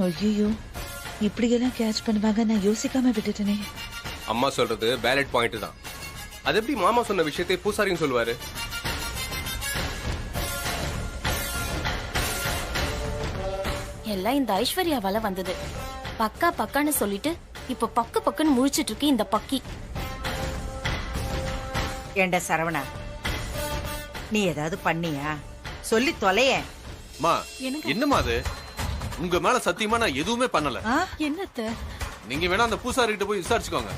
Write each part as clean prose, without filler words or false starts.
ஐயோ, இப்படியெல்லாம் கேட்ச் பண்ணுவாங்க நான் யோசிக்காம விட்டுட்டேனே. அம்மா சொல்றது வேலிட் பாயிண்ட் தான். அது எப்படி மாமா சொன்ன விஷயத்தை பூசாரின்னு சொல்லுவாரு? எல்லாம் இந்த ஐஸ்வர்யாவால வந்தது. பக்கா பக்கான்னு சொல்லிட்டு இப்ப பக்கு பக்குன்னு முழிச்சிட்டு இருக்கு இந்த பக்கி. ஏண்டா சரவணா, நீ ஏதாவது பண்ணியா? சொல்லி தொலைய. மா என்னமா அது? உங்க மேல சத்தியமா நான் எதுவுமே பண்ணல. என்னத்த? நீங்க வேணா அந்த பூசாரி கிட்ட போய் விசாரிச்சுக்கோங்க.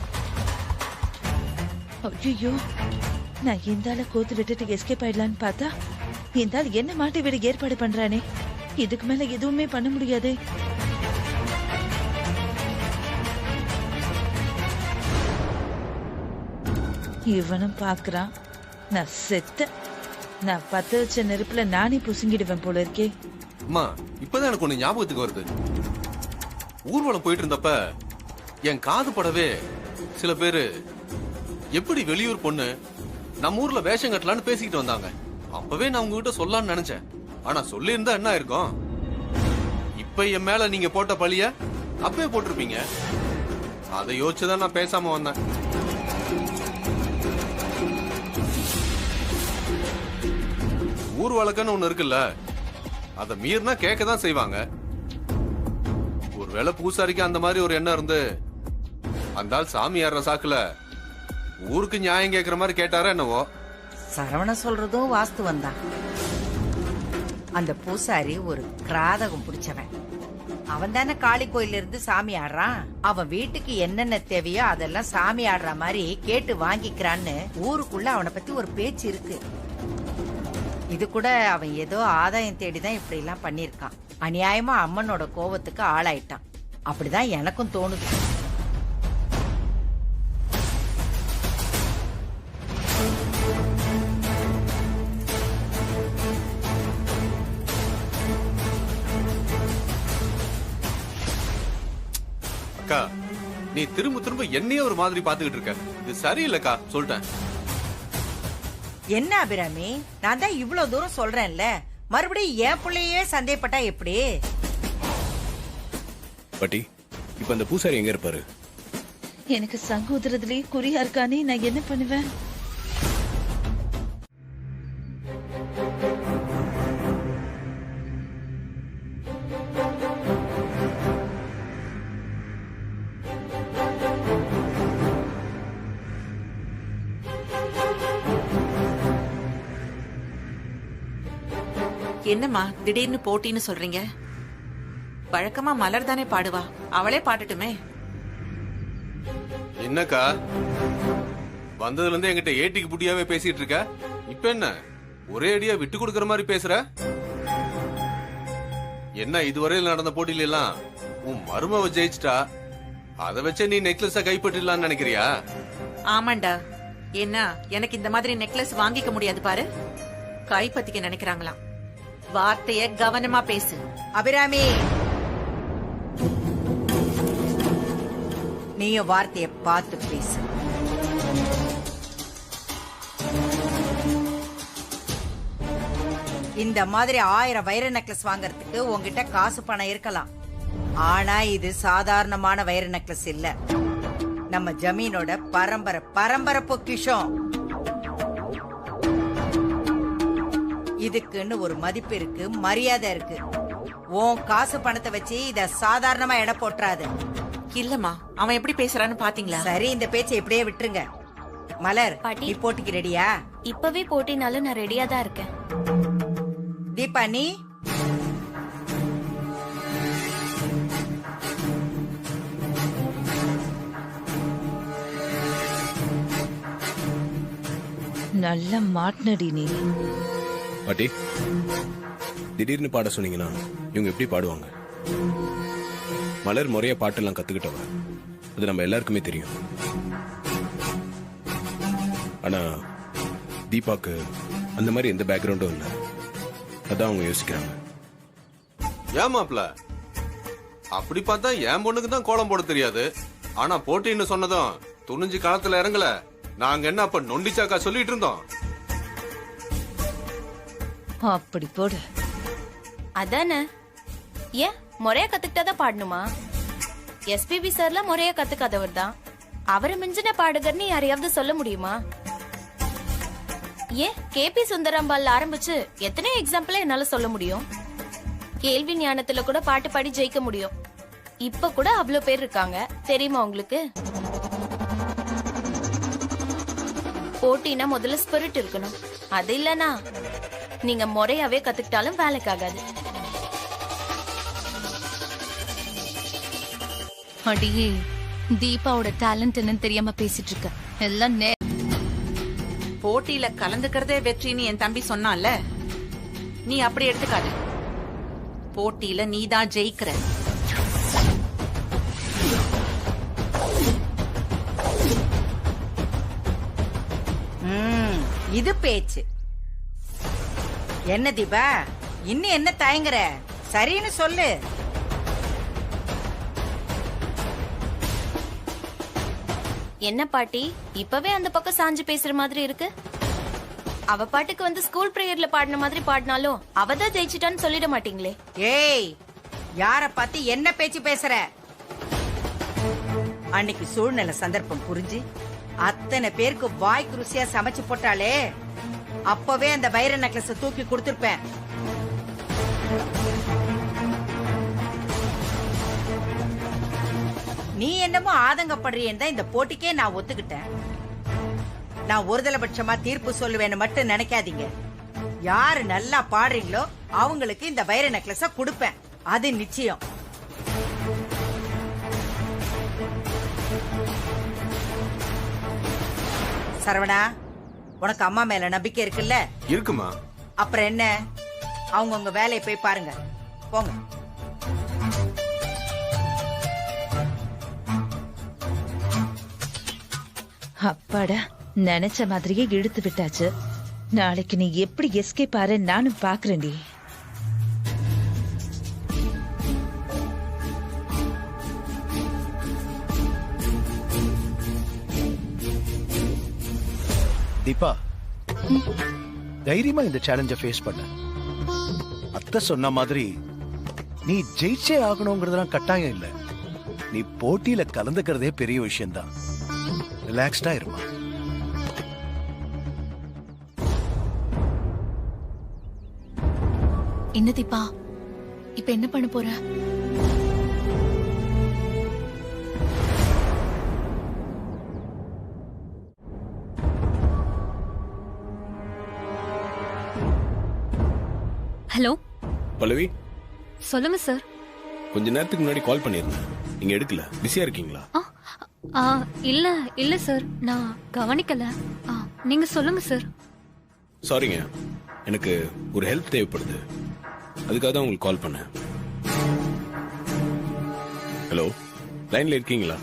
ஐயோ, நான் இந்த ஆளை கோத்து விட்டுட்டு எஸ்கேப் ஆயிடலான்னு பார்த்தா இந்த ஆள் என்ன மாட்டி விட ஏற்பாடு பண்றானே. இதுக்கு மேல எதுவுமே பண்ண முடியாது. இவனும் பாக்குறான். நான் செத்த. நான் பத்த வச்ச நெருப்புல நானே புசுங்கிடுவேன் போல இருக்கே. அம்மா இப்பதான் எனக்கு ஒண்ணு ஞாபகத்துக்கு வருது. ஊர்வலம் போயிட்டு இருந்தப்ப என் காது படவே சில பேரு எப்படி வெளியூர் பொண்ணு நம்ம ஊர்ல வேஷம் கட்டலான்னு பேசிக்கிட்டு வந்தாங்க. அப்பவே நான் உங்ககிட்ட சொல்லலாம்னு நினைச்சேன். ஆனா சொல்லி இருந்தா என்ன இருக்கும்? இப்ப என் மேல நீங்க போட்ட பழிய அப்பவே போட்டிருப்பீங்க. அதை யோசிச்சுதான் நான் பேசாம வந்தேன். ஊர் வழக்கன்னு ஒண்ணு இருக்குல்ல, அத மீறினா கேட்கதான் செய்வாங்க. ஒருவேளை பூசாரிக்கு அந்த மாதிரி ஒரு எண்ணம் இருந்து அந்த ஆள் சாமி ஏற சாக்குல ஊருக்கு நியாயம் கேட்கிற மாதிரி கேட்டாரா என்னவோ. சரவண சொல்றதும் வாஸ்துவம் தான். அந்த பூசாரி ஒரு கிராதகம் பிடிச்சவன். அவன் தானே காளி கோயில இருந்து சாமி ஆடுறான். அவன் வீட்டுக்கு என்னென்ன தேவையோ அதெல்லாம் சாமி ஆடுற மாதிரி கேட்டு வாங்கிக்கிறான்னு ஊருக்குள்ள அவனை பத்தி ஒரு பேச்சு இருக்கு. இது கூட அவன் ஏதோ ஆதாயம் தேடிதான் இப்படி எல்லாம் பண்ணிருக்கான். அநியாயமா அம்மனோட கோவத்துக்கு ஆளாயிட்டான். அப்படிதான் எனக்கும் தோணுது. அக்கா, நீ திரும்ப திரும்ப என்னையே ஒரு மாதிரி பாத்துக்கிட்டு இருக்க. இது சரியில்லைக்கா, சொல்லிட்டேன். என்ன அபிராமி, நான் தான் இவ்வளவு தூரம் சொல்றேன்ல, மறுபடியும் என் பிள்ளையே சந்தேகப்பட்டா எப்படி? பாட்டி, இப்ப அந்த பூசாரி எங்க இருப்பாரு? எனக்கு சங்கோதரத்திலேயே குறியா இருக்கானே, நான் என்ன பண்ணுவேன்? என்னம்மா திடீர்னு போட்டின்னு சொல்றீங்க? வழக்கமா மலர் தானே பாடுவா, அவளே பாடட்டுமே. என்னக்கா வந்ததுல இருந்து என்கிட்ட ஏட்டிக்கு புட்டியாவே பேசிட்டு இருக்க. இப்ப என்ன ஒரே அடியா விட்டு கொடுக்கற மாதிரி பேசுற? என்ன இதுவரையில் நடந்த போட்டியில எல்லாம் உன் மருமவ ஜெயிச்சிட்டா, அத வச்சே நீ நெக்லஸ கைப்பற்றிடலாம்னு நினைக்கிறியா? ஆமாண்டா. என்ன எனக்கு இந்த மாதிரி நெக்லஸ் வாங்கிக்க முடியாது பாரு. கைப்பத்திக்க நினைக்கிறாங்களாம். வார்த்தைய கவனமா பேசு. அபிராமி, நீயும் வார்த்தைய பார்த்து பேசு. இந்த மாதிரி 1000 வைர நெக்லஸ் வாங்கறதுக்கு உங்ககிட்ட காசு பணம் இருக்கலாம். ஆனா இது சாதாரணமான வைர நெக்லஸ் இல்ல. நம்ம ஜமீனோட பரம்பரை பரம்பரை பொக்கிஷம். இதுக்குன்னு ஒரு மதிப்பு இருக்கு, மரியாதை இருக்கு. உன் காசு பணத்தை வச்சு இத சாதாரணமா எடை போட்டுறாது. இல்லம்மா, அவன் எப்படி பேசுறான்னு பாத்தீங்களா? சரி, இந்த பேச்சை இப்படியே விட்டுருங்க. மலர், பாட்டி. நீ போட்டிக்கு ரெடியா? இப்பவே போட்டினாலும் நான் ரெடியா தான் இருக்கேன். தீபா, நீ? நல்ல மாட்னடி நீ. பாட்டி, திடீர்னு பாட சொன்னீங்கன்னா இவங்க எப்படி பாடுவாங்க? மலர் முறையா பாட்டெல்லாம் கத்துக்கிட்டவங்க, அது நம்ம எல்லாருக்குமே தெரியும். ஆனா தீபாக்கு அந்த மாதிரி எந்த பேக்ரவுண்டும் இல்லை. அதான் அவங்க யோசிக்கிறாங்க. ஏமாப்ல, அப்படி பார்த்தா என் பொண்ணுக்கு தான் கோலம் போட தெரியாது. ஆனா போட்டின்னு சொன்னதும் துணிஞ்சு களத்துல இறங்கல. நாங்க என்ன அப்ப நொண்டிச்சாக்கா சொல்லிட்டு இருந்தோம்? அப்படி போடு. அதானே? ஏன் முறையா கத்துக்கிட்டாதான் பாடணுமா? எஸ்பிபி சார்லாம் முறையா கத்துக்காதவர் தான். அவரை மிஞ்சின பாடகர்னு யாரையாவது சொல்ல முடியுமா? ஏன் கேபி சுந்தராம்பால் ஆரம்பிச்சு எத்தனை எக்ஸாம்பிள் என்னால சொல்ல முடியும். கேள்வி ஞானத்துல கூட பாட்டு பாடி ஜெயிக்க முடியும். இப்ப கூட அவ்வளவு பேர் இருக்காங்க தெரியுமா உங்களுக்கு? போட்டினா முதல்ல ஸ்பிரிட் இருக்கணும். அது இல்லனா நீங்க முறையாவே கத்துக்கிட்டாலும் வேலைக்காகாது. அடியே, தீபாவோட டேலண்ட் என்னன்னு தெரியாம பேசிட்டு இருக்க. எல்லாம் போட்டியில கலந்துக்கிறதே வெற்றின்னு என் தம்பி சொன்னான்ல, நீ அப்படி எடுத்துக்காத. போட்டியில நீதான் ஜெயிக்கிற. இது பேச்சு என்ன தீபா? இன்னும் என்ன தயங்குற? சரின்னு சொல்லு. என்ன பாட்டி இப்பவே அந்த பக்கம் சாஞ்சு பேசுற மாதிரி இருக்கு? அவ பாட்டுக்கு வந்து ஸ்கூல் பிரேயர்ல பாடின மாதிரி பாடினாலும் அவதான் ஜெயிச்சிட்டான்னு சொல்லிட மாட்டீங்களே? ஏய், யார பார்த்து என்ன பேச்சு பேசுற? அன்னைக்கு சூழ்நிலை சந்தர்ப்பம் புரிஞ்சு அத்தனை பேருக்கு வாய்க்கு ருசியா சமைச்சு போட்டாலே அப்பவே அந்த வைர நெக்லஸ் தூக்கி கொடுத்திருப்பேன். நீ என்னமோ ஆதங்கப்படுறியேன்னு தான் இந்த போட்டிக்கே நான் ஒத்துக்கிட்டேன். நான் ஒருதலைபட்சமா தீர்ப்பு சொல்லுவேன்னு மட்டும் நினைக்காதீங்க. யாரு நல்லா பாடுறீங்களோ அவங்களுக்கு இந்த வைர நெக்லஸ கொடுப்பேன். அது நிச்சயம். சரவணா, உனக்கு அம்மா மேல நம்பிக்கை இருக்குல்ல? இருக்குமா? அப்புறம் என்ன, அவங்க உங்க வேலையை போய் பாருங்க. போங்க. அப்பாடா, நினைச்ச மாதிரியே இழுத்து விட்டாச்சு. நாளைக்கு நீ எப்படி எஸ்கேப் ஆற நானும் பாக்குறேன்டி. தீபா, தைரியமா இந்த சேலஞ்ச ஃபேஸ் பண்ண. அத்தை சொன்ன மாதிரி நீ ஜெயிச்சே ஆகணுங்கிறதுலாம் கட்டாயம் இல்ல. நீ போட்டியில கலந்துக்கிறதே பெரிய விஷயம்தான். ரிலாக்ஸ்டா இருமா. என்ன தீபா, இப்ப என்ன பண்ண போற? ஹலோ பல்லவி, சொல்லுங்க சார். கொஞ்ச நேரத்துக்கு முன்னாடி கால் பண்ணிருந்தேன், நீங்க எடுக்கல. பிஸியா இருக்கீங்களா? இல்ல இல்ல சார், நான் கவனிக்கல. நீங்க சொல்லுங்க சார். சாரிங்க, எனக்கு ஒரு ஹெல்ப் தேவைப்படுது, அதுக்காக தான் உங்களுக்கு கால் பண்ணேன். ஹலோ, லைன்ல இருக்கீங்களா?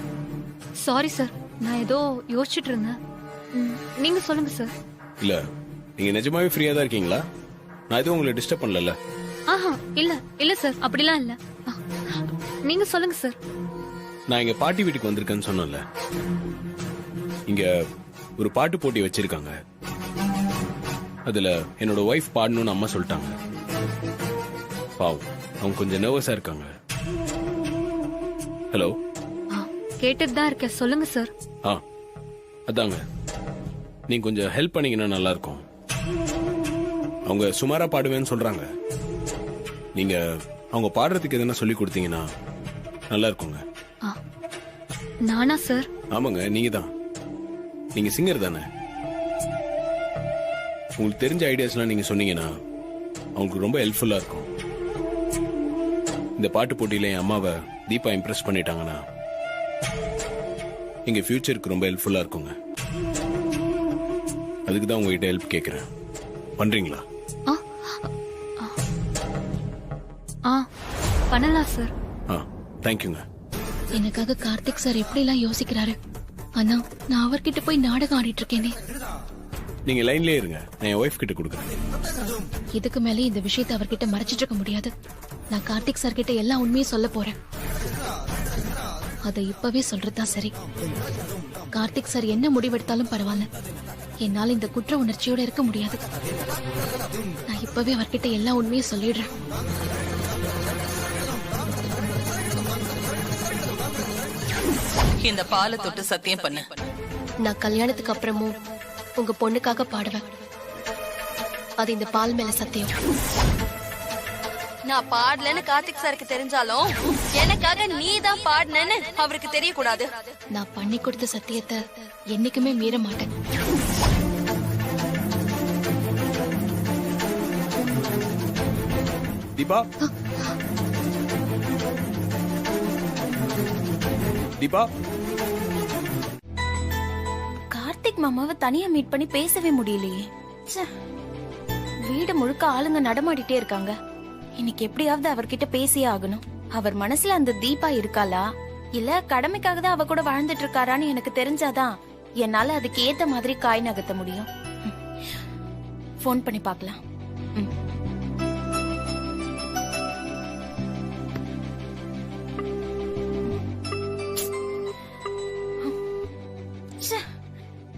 சாரி சார், நான் ஏதோ யோசிச்சுட்டு இருந்தேன். நீங்க சொல்லுங்க சார். இல்ல, நீங்க நிஜமாவே ஃப்ரீயா தான் இருக்கீங்களா? நான் எதுவும் உங்களை டிஸ்டர்ப் பண்ணல? ஆஹா, இல்ல இல்ல சார், அப்படிலாம் இல்ல. நீங்க சொல்லுங்க சார். நான் எங்க பாட்டி வீட்டுக்கு வந்திருக்கேன்னு சொன்னேன்ல, இங்க ஒரு பாட்டு போட்டி வச்சிருக்காங்க. அதுல என்னோட ஒய்ஃப் பாடணும்னு அம்மா சொல்லிட்டாங்க. பாவம், அவங்க கொஞ்சம் நர்வஸா இருக்காங்க. ஹலோ, கேட்டுட்டு தான் இருக்கேன், சொல்லுங்க சார். அதாங்க, நீங்க கொஞ்சம் ஹெல்ப் பண்ணீங்கன்னா நல்லா இருக்கும். அவங்க சுமாரா பாடுவேன்னு சொல்றாங்க. நீங்க அவங்க பாடுறதுக்கு எதனா சொல்லி கொடுத்தீங்கன்னா நல்லா இருக்குங்க. நானா சார்? ஆமாங்க, நீங்க தான். நீங்க சிங்கர் தானே? உங்களுக்கு தெரிஞ்ச ஐடியாஸ்லாம் நீங்க சொன்னீங்கன்னா அவங்களுக்கு ரொம்ப ஹெல்ப்ஃபுல்லா இருக்கும். இந்த பாட்டு போட்டியில என் அம்மாவை தீபா இம்ப்ரெஸ் பண்ணிட்டாங்கன்னா எங்க ஃபியூச்சருக்கு ரொம்ப ஹெல்ப்ஃபுல்லா இருக்குங்க. அதுக்கு தான் உங்ககிட்ட ஹெல்ப் கேட்கிறேன். பண்றீங்களா? பண்ணலாம் சார். தேங்க்யூங்க. எனக்காக கார்த்திக் சார் எப்படி எல்லாம் யோசிக்கிறாரு. ஆனா நான் அவர்கிட்ட போய் நாடகம் ஆடிட்டு இருக்கேனே. நீங்க லைன்லயே இருங்க, நான் என் ஒய்ஃப் கிட்ட கொடுக்குறேன். இதுக்கு மேலே இந்த விஷயத்தை அவர்கிட்ட மறைச்சிட்டு இருக்க முடியாது. நான் கார்த்திக் சார் கிட்ட எல்லா உண்மையும் சொல்ல போறேன். அதை இப்பவே சொல்றதா சரி. கார்த்திக் சார் என்ன முடிவெடுத்தாலும் பரவாயில்ல, என்னால இந்த குற்ற உணர்ச்சியோட இருக்க முடியாது. நான் இப்பவே அவர்கிட்ட எல்லா உண்மையும் சொல்லிடுறேன். இந்த பாலை தொட்டு சத்தியம் பண்ணு. நான் கல்யாணத்துக்கு அப்புறமும் உங்க பொண்ணுக்காக பாடுவேன். அது இந்த பால் மேல சத்தியம். நான் பாடலன்னு கார்த்திக் சாருக்கு தெரிஞ்சாலும் எனக்காக நீ தான் பாடினேன்னு அவருக்கு தெரியக்கூடாது. நான் பண்ணி கொடுத்த சத்தியத்தை என்னைக்குமே மீற மாட்டேன். தீபா தீபா கார்த்திக் மாமாவை தனியா மீட் பண்ணி பேசவே முடியலையே. ச்சே. வீடு முழுக்க ஆளுங்க நடமாடிட்டே இருக்காங்க. இன்னைக்கு எப்படியாவது அவர்கிட்ட பேசியே ஆகணும். அவர் மனசுல அந்த தீபா இருக்காளா இல்ல கடமைக்காக தான் அவ கூட வாழ்ந்துட்டு இருக்காரான்னு எனக்கு தெரிஞ்சாதான் என்னால அதுக்கு ஏத்த மாதிரி காய் நகர்த்த முடியும். போன் பண்ணி பார்க்கலாம்.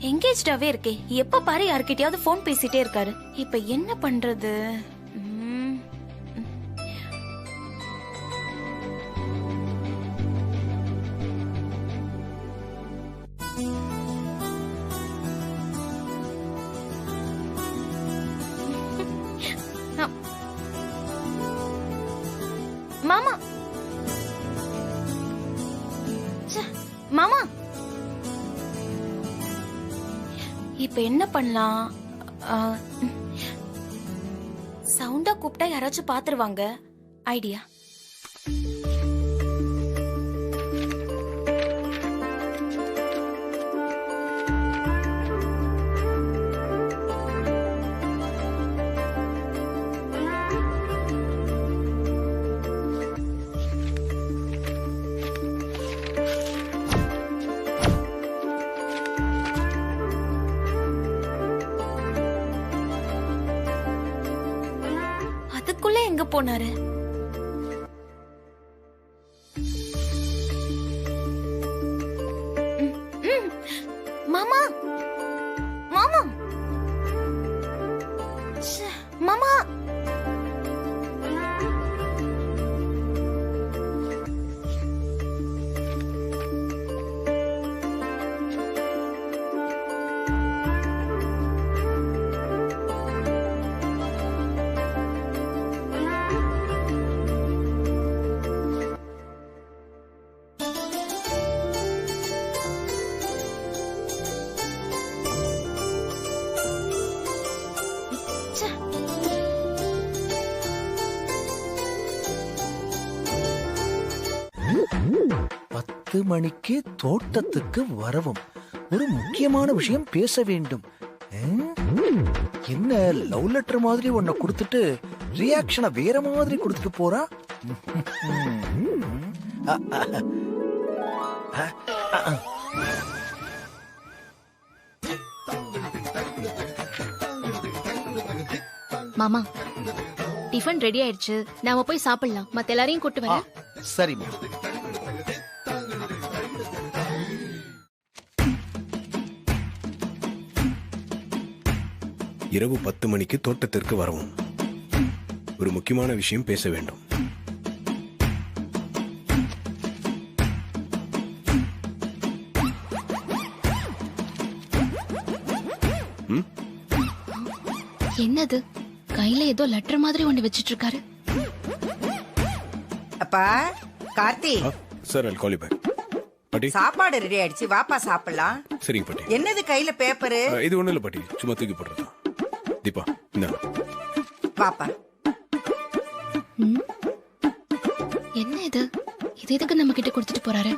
எங்கேஜ்டாவே இருக்கே, எப்ப பாரு யார்கிட்டயாவது போன் பேசிட்டே இருக்காரு. இப்ப என்ன பண்றது? மாமா மாமா இப்ப என்ன பண்ணலாம்? சவுண்டா கூப்பிட்டா யாராச்சும் பாத்துருவாங்க. ஐடியா. அதுக்குள்ள எங்க போனாரு? மாமா மாமா மாமா மணிக்கு தோட்டத்துக்கு வரவும் ஒரு முக்கியமான விஷயம் பேச வேண்டும். என்ன லவ் லெட்டர் மாதிரி ஒன்ன கொடுத்துட்டு ரியாக்ஷனை வேற மாதிரி கொடுத்துட்டு போறா. மாமா டிஃபன் ரெடி ஆயிடுச்சு, நாம போய் சாப்பிடலாம். மத்த எல்லாரையும் கூட்டு வரேன். சரிம்மா. இரவு 10 மணிக்கு தோட்டத்திற்கு வரவும் ஒரு முக்கியமான விஷயம் பேச வேண்டும். என்னது கையில ஏதோ லெட்டர் மாதிரி ஒண்ணு வச்சிட்டு இருக்காரு. அப்பா Karthi sir, I'll call you back. பாட்டி, சாப்பாடு ரெடி ஆயிடுச்சு, வாப்பா சாப்பிடலாம். சரிங்க பாட்டி. என்னது கையில பேப்பரு? இது ஒண்ணு இல்ல பாட்டி, சும்மா தூக்கி போடுறதா. தீபா இந்த வாப்பா. என்ன இது? இது எதுக்கு நம்ம கிட்ட கொடுத்துட்டு போறாரு?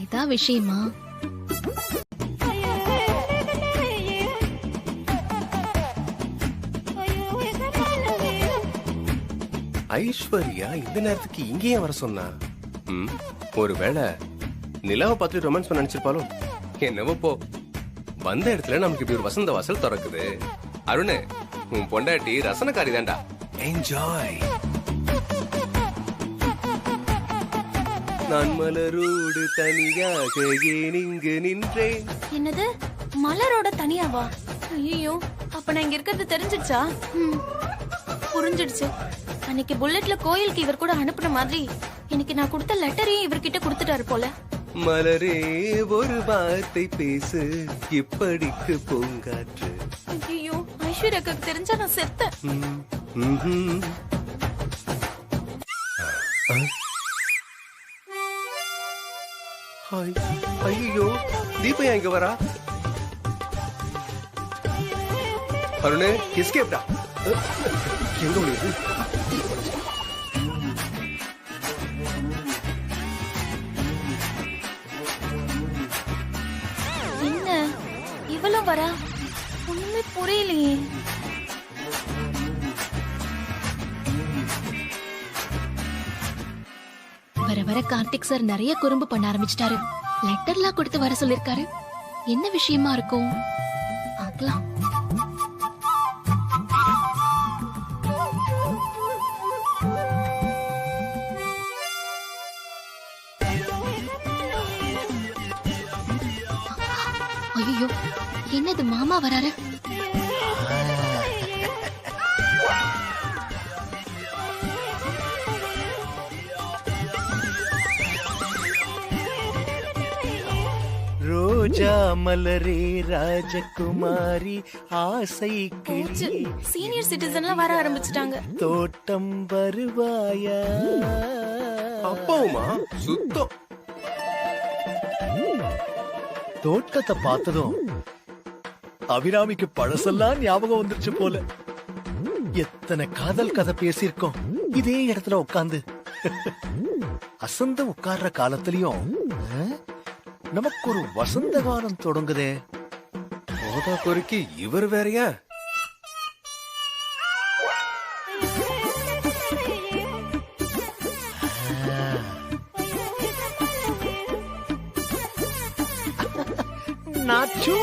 இதா விஷயமா? ஐஸ்வர்யா இந்த நேரத்துக்கு இங்கேயே வர சொன்னா? ஒருவேளை நிலாவை பார்த்து ரொமான்ஸ் பண்ண நினைச்சிருப்பாலோ என்னவோ. போ, வந்த இடத்துல நமக்கு இப்படி ஒரு வசந்த வாசல் திறக்குது. அருண், உன் பொண்டாட்டி ரசனக்காரி தான்டா. என்ஜாய். நான் மலரோடு தனியாக ஏன் இங்கு நின்றேன். என்னது மலரோட தனியாவா? ஐயோ, அப்ப அப்ப நான் இங்க இருக்கிறது தெரிஞ்சிடுச்சா? புரிஞ்சிடுச்சு. அன்னைக்கு புல்லட்ல கோயிலுக்கு இவர் கூட அனுப்புன மாதிரி இன்னைக்கு நான் கொடுத்த லெட்டரையும் இவர்கிட்ட கொடுத்துட்டாரு போல. மலரே ஒரு வார்த்தை பேசு, இப்படிக்கு பூங்காற்று. ஐயோ, ஐஸ்வர்யாக்கு தெரிஞ்சா நான் செத்தேன். ஐயோ, தீபா இங்க வரா? அருணே, எஸ்கேப்டா. எங்க முடியுது? என்ன இவ்வளவு வரா? ஒண்ணுமே புரியலையே. வர வர கார்த்திக் சார் நிறைய குறும்பு பண்ண ஆரம்பிச்சிட்டாரு. லெட்டர்லாம் கொடுத்து வர சொல்லிருக்காரு. என்ன விஷயமா இருக்கும்? பார்க்கலாம். ஐயோ, என்னது மாமா வராரு? ரோஜா மலரே ராஜகுமாரி ஆசை போச்சு. கிளி சீனியர் சிட்டிசன்லாம் வர ஆரம்பிச்சிட்டாங்க. தோட்டம் வருவாயா? அப்பாவுமா சுத்தம். தோட்டத்தை பார்த்ததும் அபிராமிக்கு பழசெல்லாம் ஞாபகம் வந்துருச்சு போல. எத்தனை காதல் கதை பேசியிருக்கோம் இதே இடத்துல உட்கார்ந்து. அசந்து உட்கார்ற காலத்திலயும் நமக்கு ஒரு வசந்த காலம் தொடங்குதே. போதா பொறுக்கி இவர் வேறயா? நாச்சு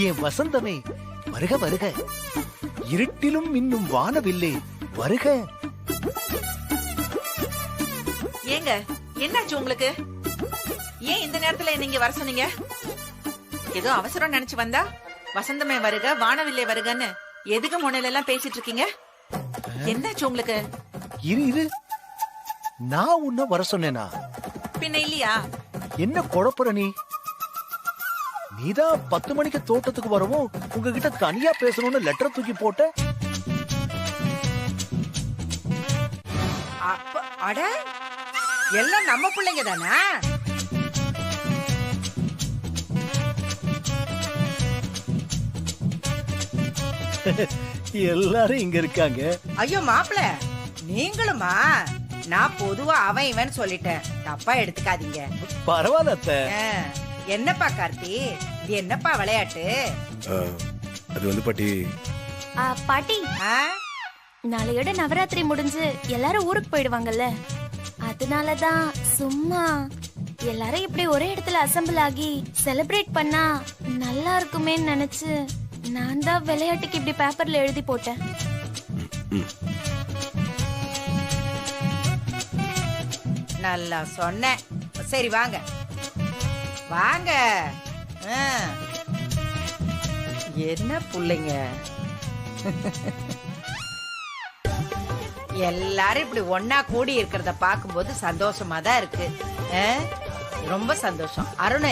என் வசந்தமே வருக வருக, இருட்டிலும் இன்னும் வானவில்லை வருக. ஏங்க, என்னாச்சு உங்களுக்கு? ஏன் இந்த நேரத்துல நீங்க வர சொன்னீங்க? ஏதோ அவசரம் நினைச்சு வந்தா வசந்தமே வருக வானவில்லை வருகன்னு எதுக்கு முனையில எல்லாம் பேசிட்டு இருக்கீங்க? என்னாச்சு உங்களுக்கு? இரு இரு, நான் உன்ன வர சொன்னேனா? பின்ன இல்லையா? என்ன குழப்பற நீ? நீதான் 10 மணிக்கு தோட்டத்துக்கு வரவும் உங்ககிட்ட தனியா பேசணும்னு லெட்டர் தூக்கி போட்ட. அட, எல்லாம் நம்ம பிள்ளைங்க தானா? எல்லாரும் இங்க இருக்காங்க. ஐயோ மாப்பிள, நீங்களுமா? நான் பொதுவா அவன் இவன் சொல்லிட்டேன், தப்பா எடுத்துக்காதீங்க. பரவாயில்ல அத்தை. என்னப்பா கார்த்தி, இது என்னப்பா விளையாட்டு? அது வந்து பாட்டி. பாட்டி, நாளையோட நவராத்திரி முடிஞ்சு எல்லாரும் ஊருக்கு போயிடுவாங்கல்ல, அதனாலதான் சும்மா எல்லாரும் இப்படி ஒரே இடத்துல அசம்பிள் ஆகி செலிப்ரேட் பண்ணா நல்லா இருக்குமே நினைச்சு நான் தான் விளையாட்டுக்கு இப்படி பேப்பர்ல எழுதி போட்டேன். நல்லா சொன்னேன். சரி வாங்க வாங்க. என்ன புள்ளைங்க எல்லாரும் இப்படி ஒன்னா கூடி இருக்கிறத பாக்கும்போது சந்தோஷமா தான் இருக்கு. ரொம்ப சந்தோஷம். அருண்,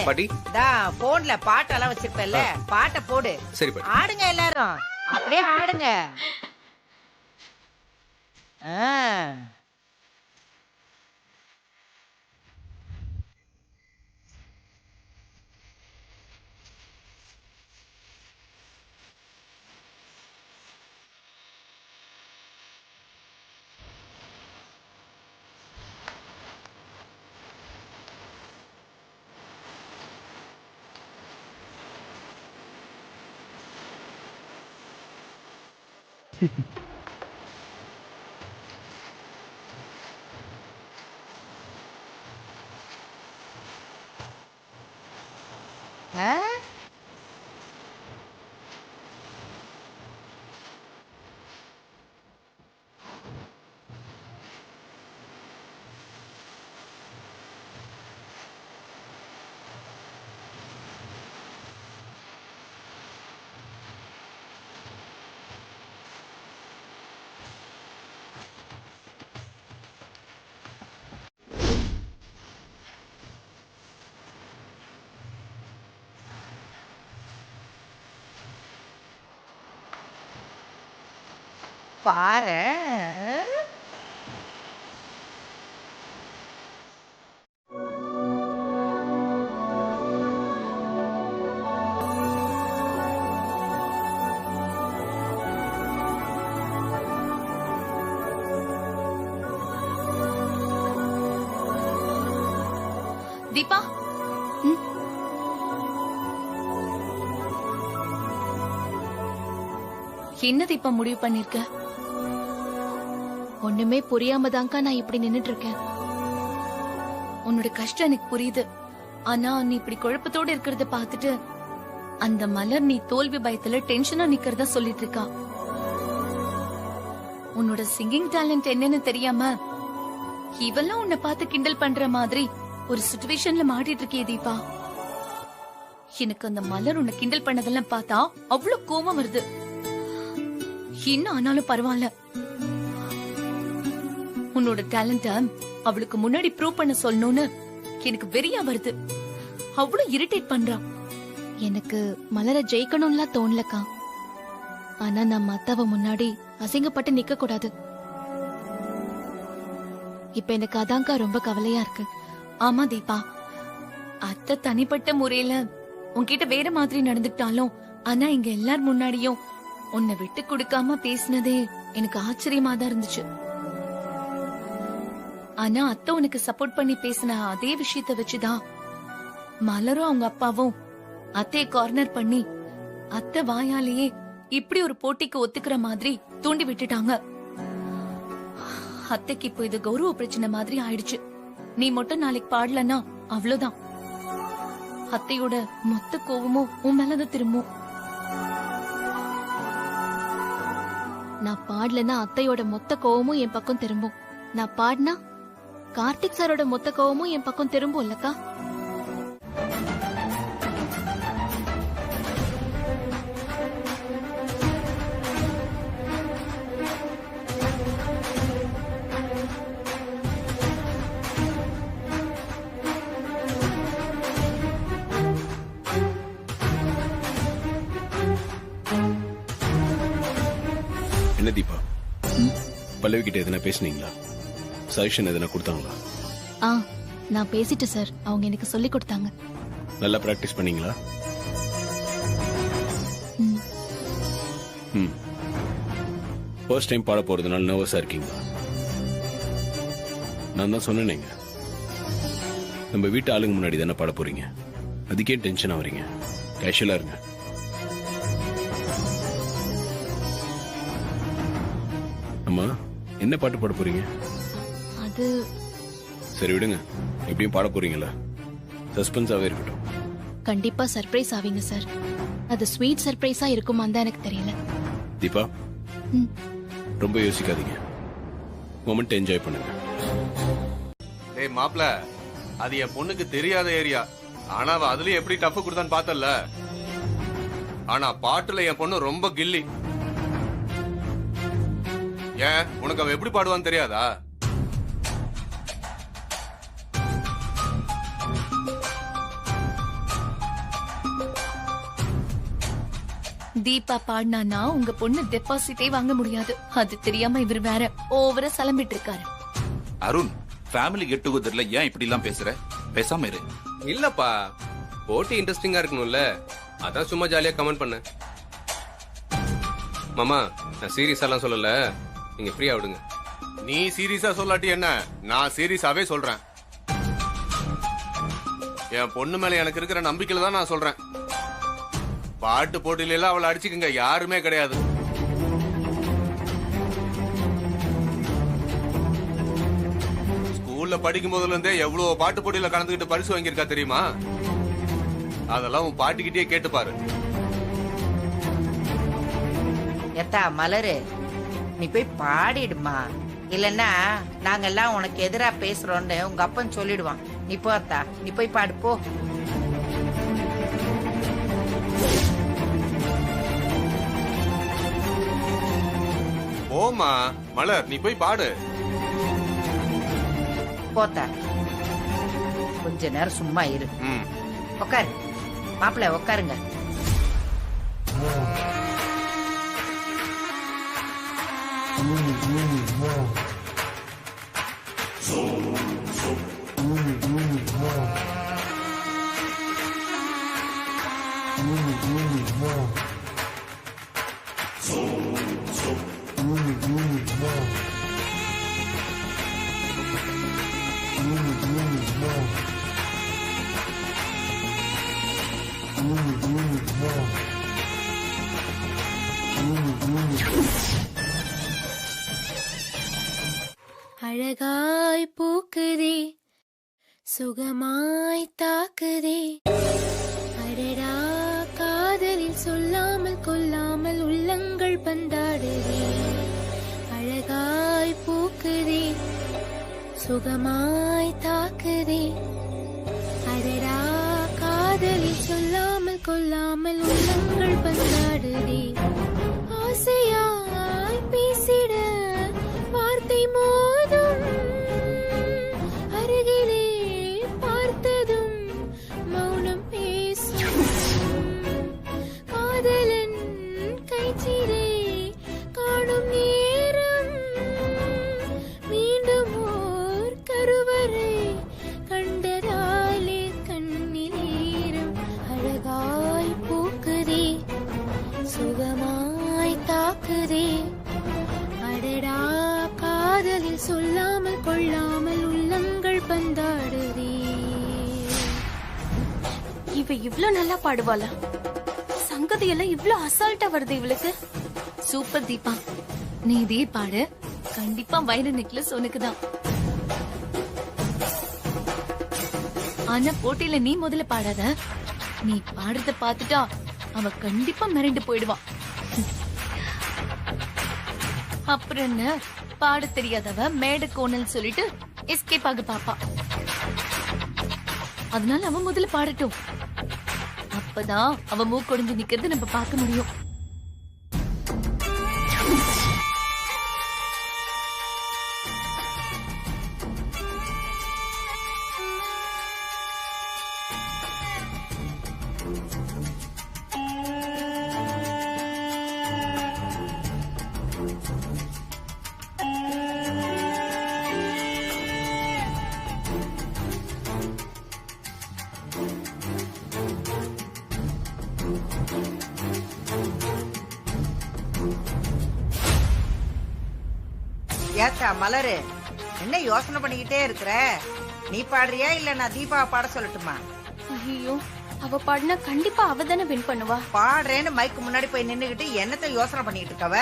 போன்ல பாட்டெல்லாம் வச்சிருப்பேன்ல, பாட்டை போடு. சரி, ஆடுங்க எல்லாரும், அப்படியே ஆடுங்க. பாரு. தீபா, என்ன தீபா முடிவு பண்ணிருக்க? ஒண்ணுமே புரியாம தான்க்கா நான் இப்படி நின்னுட்டு இருக்கேன். உன்னோட கஷ்டம் எனக்கு புரியுது. ஆனா நீ இப்படி குழப்பத்தோட இருக்கிறத பார்த்துட்டு அந்த மலர் நீ தோல்வி பயத்துல டென்ஷனா நிக்கிறதா சொல்லிட்டு இருக்கா. உன்னோட சிங்கிங் டேலண்ட் என்னன்னு தெரியாம இவெல்லாம் உன்னை பார்த்து கிண்டல் பண்ற மாதிரி ஒரு சிச்சுவேஷன்ல மாட்டிட்டு இருக்கே தீபா. எனக்கு அந்த மலர் உன்னை கிண்டல் பண்ணதெல்லாம் பார்த்தா அவ்வளவு கோபம் வருது. இன்னும் ஆனாலும் பரவாயில்ல, உன்னோட டேலண்ட அவளுக்கு முன்னாடி ப்ரூவ் பண்ண சொல்லணும்னு எனக்கு வெறியா வருது. அவ்வளவு இரிட்டேட் பண்றா. எனக்கு மலரை ஜெயிக்கணும்லாம் தோணலக்கா. ஆனா நான் மத்தவ முன்னாடி அசிங்கப்பட்டு நிக்க கூடாது. இப்ப எனக்கு அதான்க்கா ரொம்ப கவலையா இருக்கு. ஆமா தீபா, அத்தை தனிப்பட்ட முறையில உன்கிட்ட வேற மாதிரி நடந்துட்டாலும் ஆனா இங்க எல்லார் முன்னாடியும் உன்னை விட்டு கொடுக்காம பேசினதே எனக்கு ஆச்சரியமா தான் இருந்துச்சு. ஆனா அத்தை உனக்கு சப்போர்ட் பண்ணி பேசின அதே விஷயத்த வச்சுதான் மலரும் அவங்க அப்பாவும் அத்தைய கார்னர் பண்ணி அத்தை வாயாலேயே இப்படி ஒரு போட்டிக்கு ஒத்துக்கிற மாதிரி தூண்டி விட்டுட்டாங்க. அத்தைக்கு இப்போ இது கௌரவ பிரச்சனை மாதிரி ஆயிடுச்சு. நீ மட்டும் நாளைக்கு பாடலன்னா அவ்வளவுதான். அத்தையோட மொத்த கோவமும் உன் மேலதான் திரும்பும். நான் பாடலன்னா அத்தையோட மொத்த கோவமும் என் பக்கம் திரும்பும். நான் பாடினா கார்த்திக் சாரோட மொத்த கோவமும் என் பக்கம் திரும்பும் இல்லக்கா? என்ன தீபா, பல்லவி கிட்ட எதனா பேசுனீங்களா? சஜஷன் எதனா கொடுத்தாங்களா? நான் பேசிட்டேன் சார். அவங்க எனக்கு சொல்லி கொடுத்தாங்க. நல்லா பிராக்டிஸ் பண்ணீங்களா? ஃபர்ஸ்ட் டைம் பாட போறதுனால நர்வஸா இருக்கீங்களா? நான் தான் சொன்னேங்க, நம்ம வீட்டு ஆளுங்க முன்னாடி தானே பாட போறீங்க. அதுக்கே டென்ஷன் ஆவறீங்க. கேஷுவலா இருங்க. அம்மா, என்ன பாட்டு பாட போறீங்க? அது சரி விடுங்க, எப்படியும் பாட போறீங்களா? சஸ்பென்ஸாவே இருக்கட்டும். கண்டிப்பா சர்ப்ரைஸ் ஆவீங்க சார். அது ஸ்வீட் சர்ப்ரைஸா இருக்குமான்னு தான் எனக்கு தெரியல. தீபா, ரொம்ப யோசிக்காதீங்க. மொமெண்ட் என்ஜாய் பண்ணுங்க. ஏய் மாப்ள, அது என் பொண்ணுக்கு தெரியாத ஏரியா. ஆனா அவ அதுலயும் எப்படி டஃப் கொடுத்தான்னு பார்த்தல. ஆனா பாட்டுல என் பொண்ணு ரொம்ப கில்லி. ஏன் உனக்கு அவ எப்படி பாடுவான்னு தெரியாதா? தீபா பாடினா உங்க பொண்ணு டெபாசிட்டே வாங்க முடியாது. அது தெரியாம இவர் வேற ஓவரா சலம்பிட்டு இருக்காரு. அருண், ஃபேமிலி கெட் டுகெதர்ல ஏன் இப்படி எல்லாம் பேசுற? பேசாம இரு. இல்லப்பா, போட்டி இன்ட்ரெஸ்டிங்கா இருக்கணும்ல, அதான் சும்மா ஜாலியா கமெண்ட் பண்ணேன். மாமா, நான் சீரியஸா எல்லாம் சொல்லல, நீங்க ஃப்ரீயா விடுங்க. நீ சீரியஸா சொல்லாட்டி என்ன, நான் சீரியஸாவே சொல்றேன். என் பொண்ணு மேல எனக்கு இருக்கிற நம்பிக்கையில தான் நான் சொல்றேன். பாட்டு போட்டியில எல்லாம் அவளை அடிச்சுக்குங்க, யாருமே கிடையாது. ஸ்கூல்ல படிக்கும் போதுல இருந்தே எவ்வளவு பாட்டு போட்டியில கலந்துக்கிட்டு பரிசு வாங்கியிருக்கா தெரியுமா? அதெல்லாம் உன் பாட்டுக்கிட்டே கேட்டு பாரு. எத்தா மலரு, நீ போய் பாடிடுமா. இல்லன்னா நாங்கெல்லாம் உனக்கு எதிரா பேசுறோம்னு உங்க அப்பன் சொல்லிடுவான். நீ போ அத்தா, நீ போய் பாடு போ. போமா மலர், நீ போய் பாடு. போத்தா, கொஞ்ச நேரம் சும்மா இரு. உட்காரு மாப்பிள்ள, உட்காருங்க. அழகாய் பூக்குதே சுகமாய் தாக்குதே அடடா காதலில் சொல்லாமல் கொல்லாமல் உள்ளங்கள் பந்தாடுதே அழகாய் பூக்குதே சுகமாய் தாக்குதே அடடா காதலில் சொல்லாமல் கொல்லாமல் உள்ளங்கள் பந்தாடுதே ஆசையாய் பேசிட வார்த்தை மோதும் அருகிலே பார்த்ததும் மௌனம் பேசும் காதலன் கைச்சிறை காணும் நேரம் மீண்டும் ஓர் கருவறை கண்டதாலே கண்ணீரம் அழகாய் பூக்குதே சுகமாய் தாக்குதே அடடா காதலில் சொல்லாமல் கொள்ளாமல் உள்ளங்கள் பந்தாடுதே. இவ இவ்ளோ நல்லா பாடுவாளா? சங்கதி எல்லாம் இவ்ளோ அசால்ட்டா வருது இவளுக்கு. சூப்பர் தீபா, நீ இதே பாடு, கண்டிப்பா வைர நெக்லஸ் உனக்குதான். ஆனா போட்டியில நீ முதல்ல பாடாத. நீ பாடுறத பாத்துட்டா அவ கண்டிப்பா மிரண்டு போயிடுவா. அப்புறம் என்ன, பாட தெரியாதவ மேட கோணல் சொல்லிட்டு எஸ்கேப் ஆக பாப்பா. அதனால அவன் முதல்ல பாடட்டும். அப்பதான் அவ மூக்கொடிஞ்சு நிக்கிறது நம்ம பார்க்க முடியும். ஏத்தா மலரு, என்ன யோசனை பண்ணிக்கிட்டே இருக்கிற? நீ பாடுறியா இல்ல நான் தீபாவை பாட சொல்லட்டுமா? ஐயோ, அவ பாடினா கண்டிப்பா அவ தானே வின் பண்ணுவா. பாடுறேன்னு மைக்கு முன்னாடி போய் நின்னுகிட்டு என்னத்த யோசனை பண்ணிட்டு இருக்கவ?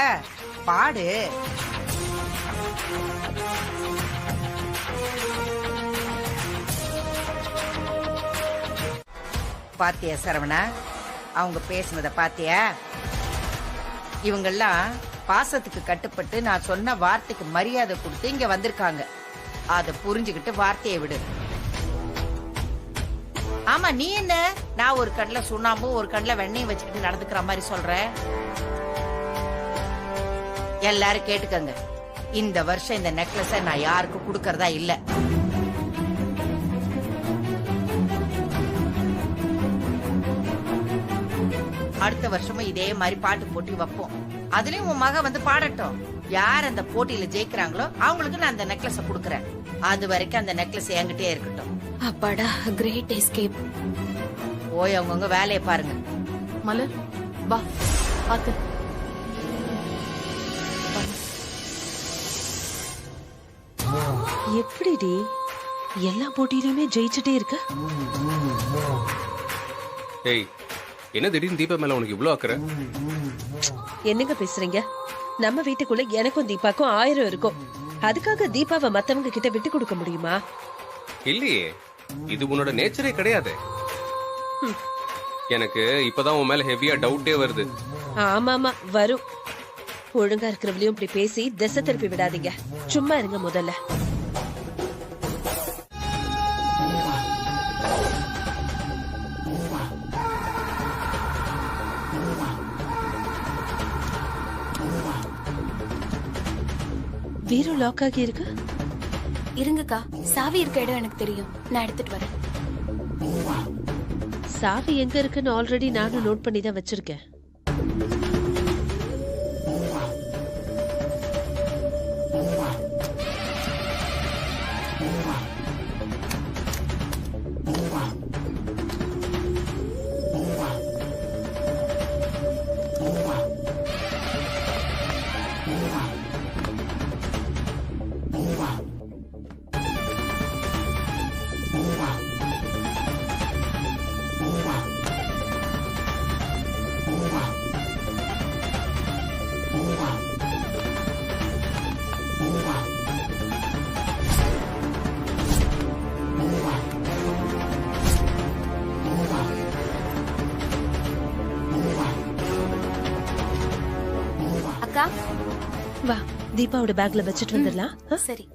பாடு. பாத்தியா சரவணா, அவங்க பேசுனத பாத்தியா? இவங்கெல்லாம் பாசத்துக்கு கட்டுப்பட்டு நான் சொன்ன வார்த்தைக்கு மரியாதை கொடுத்து இங்க வந்திருக்காங்க. அத புரிஞ்சுக்கிட்டு வார்த்தையை விடு. ஆமா, நீ என்ன நான் ஒரு கண்ணுல சுண்ணாம்பு ஒரு கண்ணுல வெண்ணையும் வச்சுக்கிட்டு நடந்துக்கிற மாதிரி சொல்ற? எல்லாரும் கேட்டுக்கங்க, இந்த வருஷம் இந்த நெக்லஸ நான் யாருக்கும் கொடுக்கறதா இல்ல. அடுத்த வருஷமும் இதே மாதிரி பாட்டு போட்டி வைப்போம். அதுலயும் உன் மக வந்து பாடட்டும். யார் அந்த போட்டியில ஜெயிக்கிறாங்களோ அவங்களுக்கு நான் அந்த நெக்லஸ குடுக்கறேன். அது வரைக்கும் அந்த நெக்லஸ் என்கிட்டே இருக்கட்டும். அப்பாடா, கிரேட் எஸ்கேப். போய் அவங்கவுங்க வேலையை பாருங்க. மலர் வா, பாத்து. எப்படிடி எல்லா போட்டியிலுமே ஜெயிச்சுட்டே இருக்க? ஏய், என்ன திடீர்னு தீபா மேல உனக்கு இவ்ளோ அக்கறை? என்னங்க பேசுறீங்க? நம்ம வீட்டுக்குள்ள எனக்கும் தீபாக்கும் 1000 இருக்கும். அதுக்காக தீபாவை மத்தவங்க கிட்ட விட்டு கொடுக்க முடியுமா? இல்லையே, இது உன்னோட நேச்சரே கிடையாது. எனக்கு இப்பதான் உன் மேல ஹெவியா டவுட்டே வருது. ஆமாமா வரும். ஒழுங்கா இருக்கிறவளையும் இப்படி பேசி திசை திருப்பி விடாதீங்க. சும்மா இருங்க முதல்ல. வீரு லாக் ஆகி இருக்கு. இருங்கக்கா, சாவி இருக்க இடம் எனக்கு தெரியும், நான் எடுத்துட்டு வரேன். சாவி எங்க இருக்குன்னு ஆல்ரெடி நானும் நோட் பண்ணி தான் வச்சிருக்கேன். தீபாவோட பேக்ல வச்சுட்டு வந்துடலாம். சரி.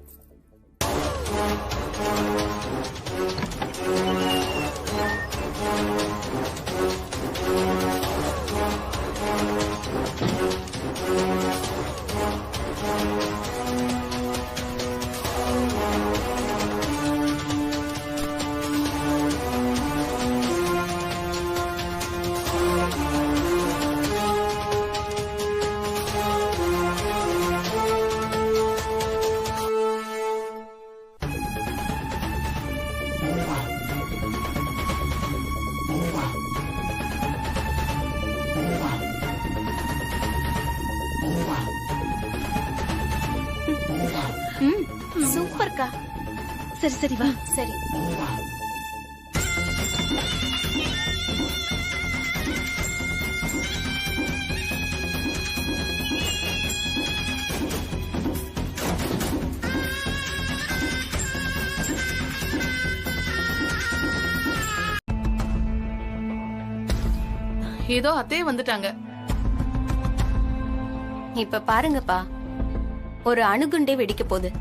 சூப்பர்க்கா. சரி சரி வா. சரி. ஏதோ அத்தையே வந்துட்டாங்க. இப்ப பாருங்கப்பா, ஒரு அணுகுண்டே வெடிக்க போகுது.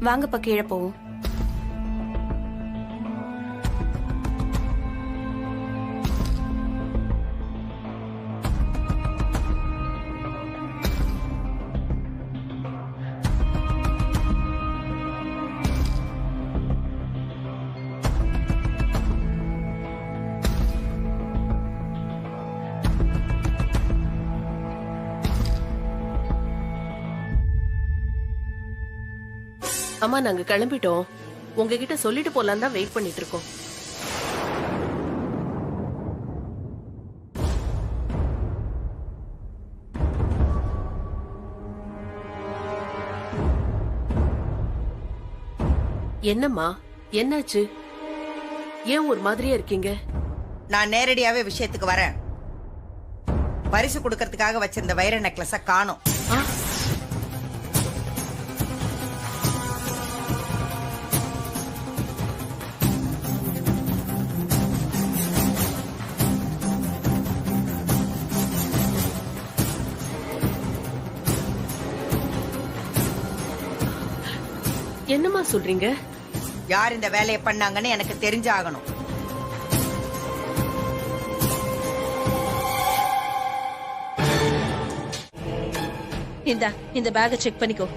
வாங்கப்பா கீழே போவோம். அம்மா நாங்க கிளம்பிட்டோம். உங்ககிட்ட சொல்லிட்டு போலாம் தான் வெயிட் பண்ணிட்டு இருக்கோம். என்னம்மா என்னாச்சு? ஏன் ஒரு மாதிரியா இருக்கீங்க? நான் நேரடியாவே விஷயத்துக்கு வரேன். பரிசு கொடுக்கறதுக்காக வச்சிருந்த வைர நெக்லஸ காணோம். என்னம்மா சொல்றீங்க? யார் இந்த வேலையை பண்ணாங்கன்னு எனக்கு தெரிஞ்சாகணும். இந்த பேக்கை செக் பண்ணிக்கோ.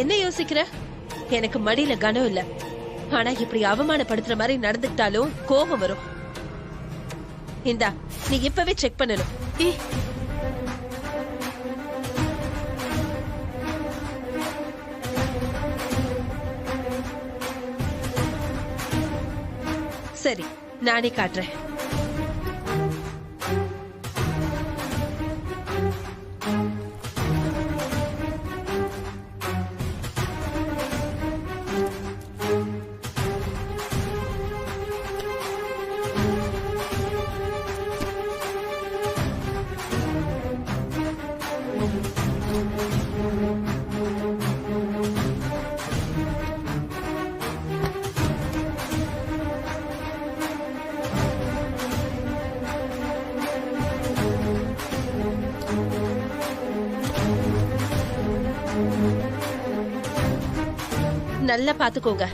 என்ன யோசிக்கிற? எனக்கு மடியில கனம் இல்ல. ஆனா இப்படி அவமானப்படுத்துற மாதிரி நடந்துக்கிட்டாலும் கோபம் வரும். இந்தா நீ இப்பவே செக் பண்ணணும். சரி நானே காட்டுறேன். நல்லா பாத்துக்கோங்க.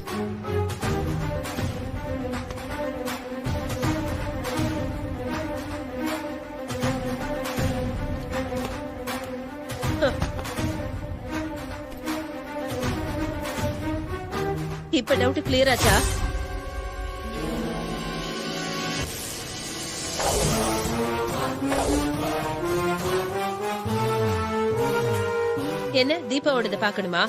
இப்ப டவுட் கிளியர் ஆச்சா? என்ன தீபாவோடத பாக்கணுமா?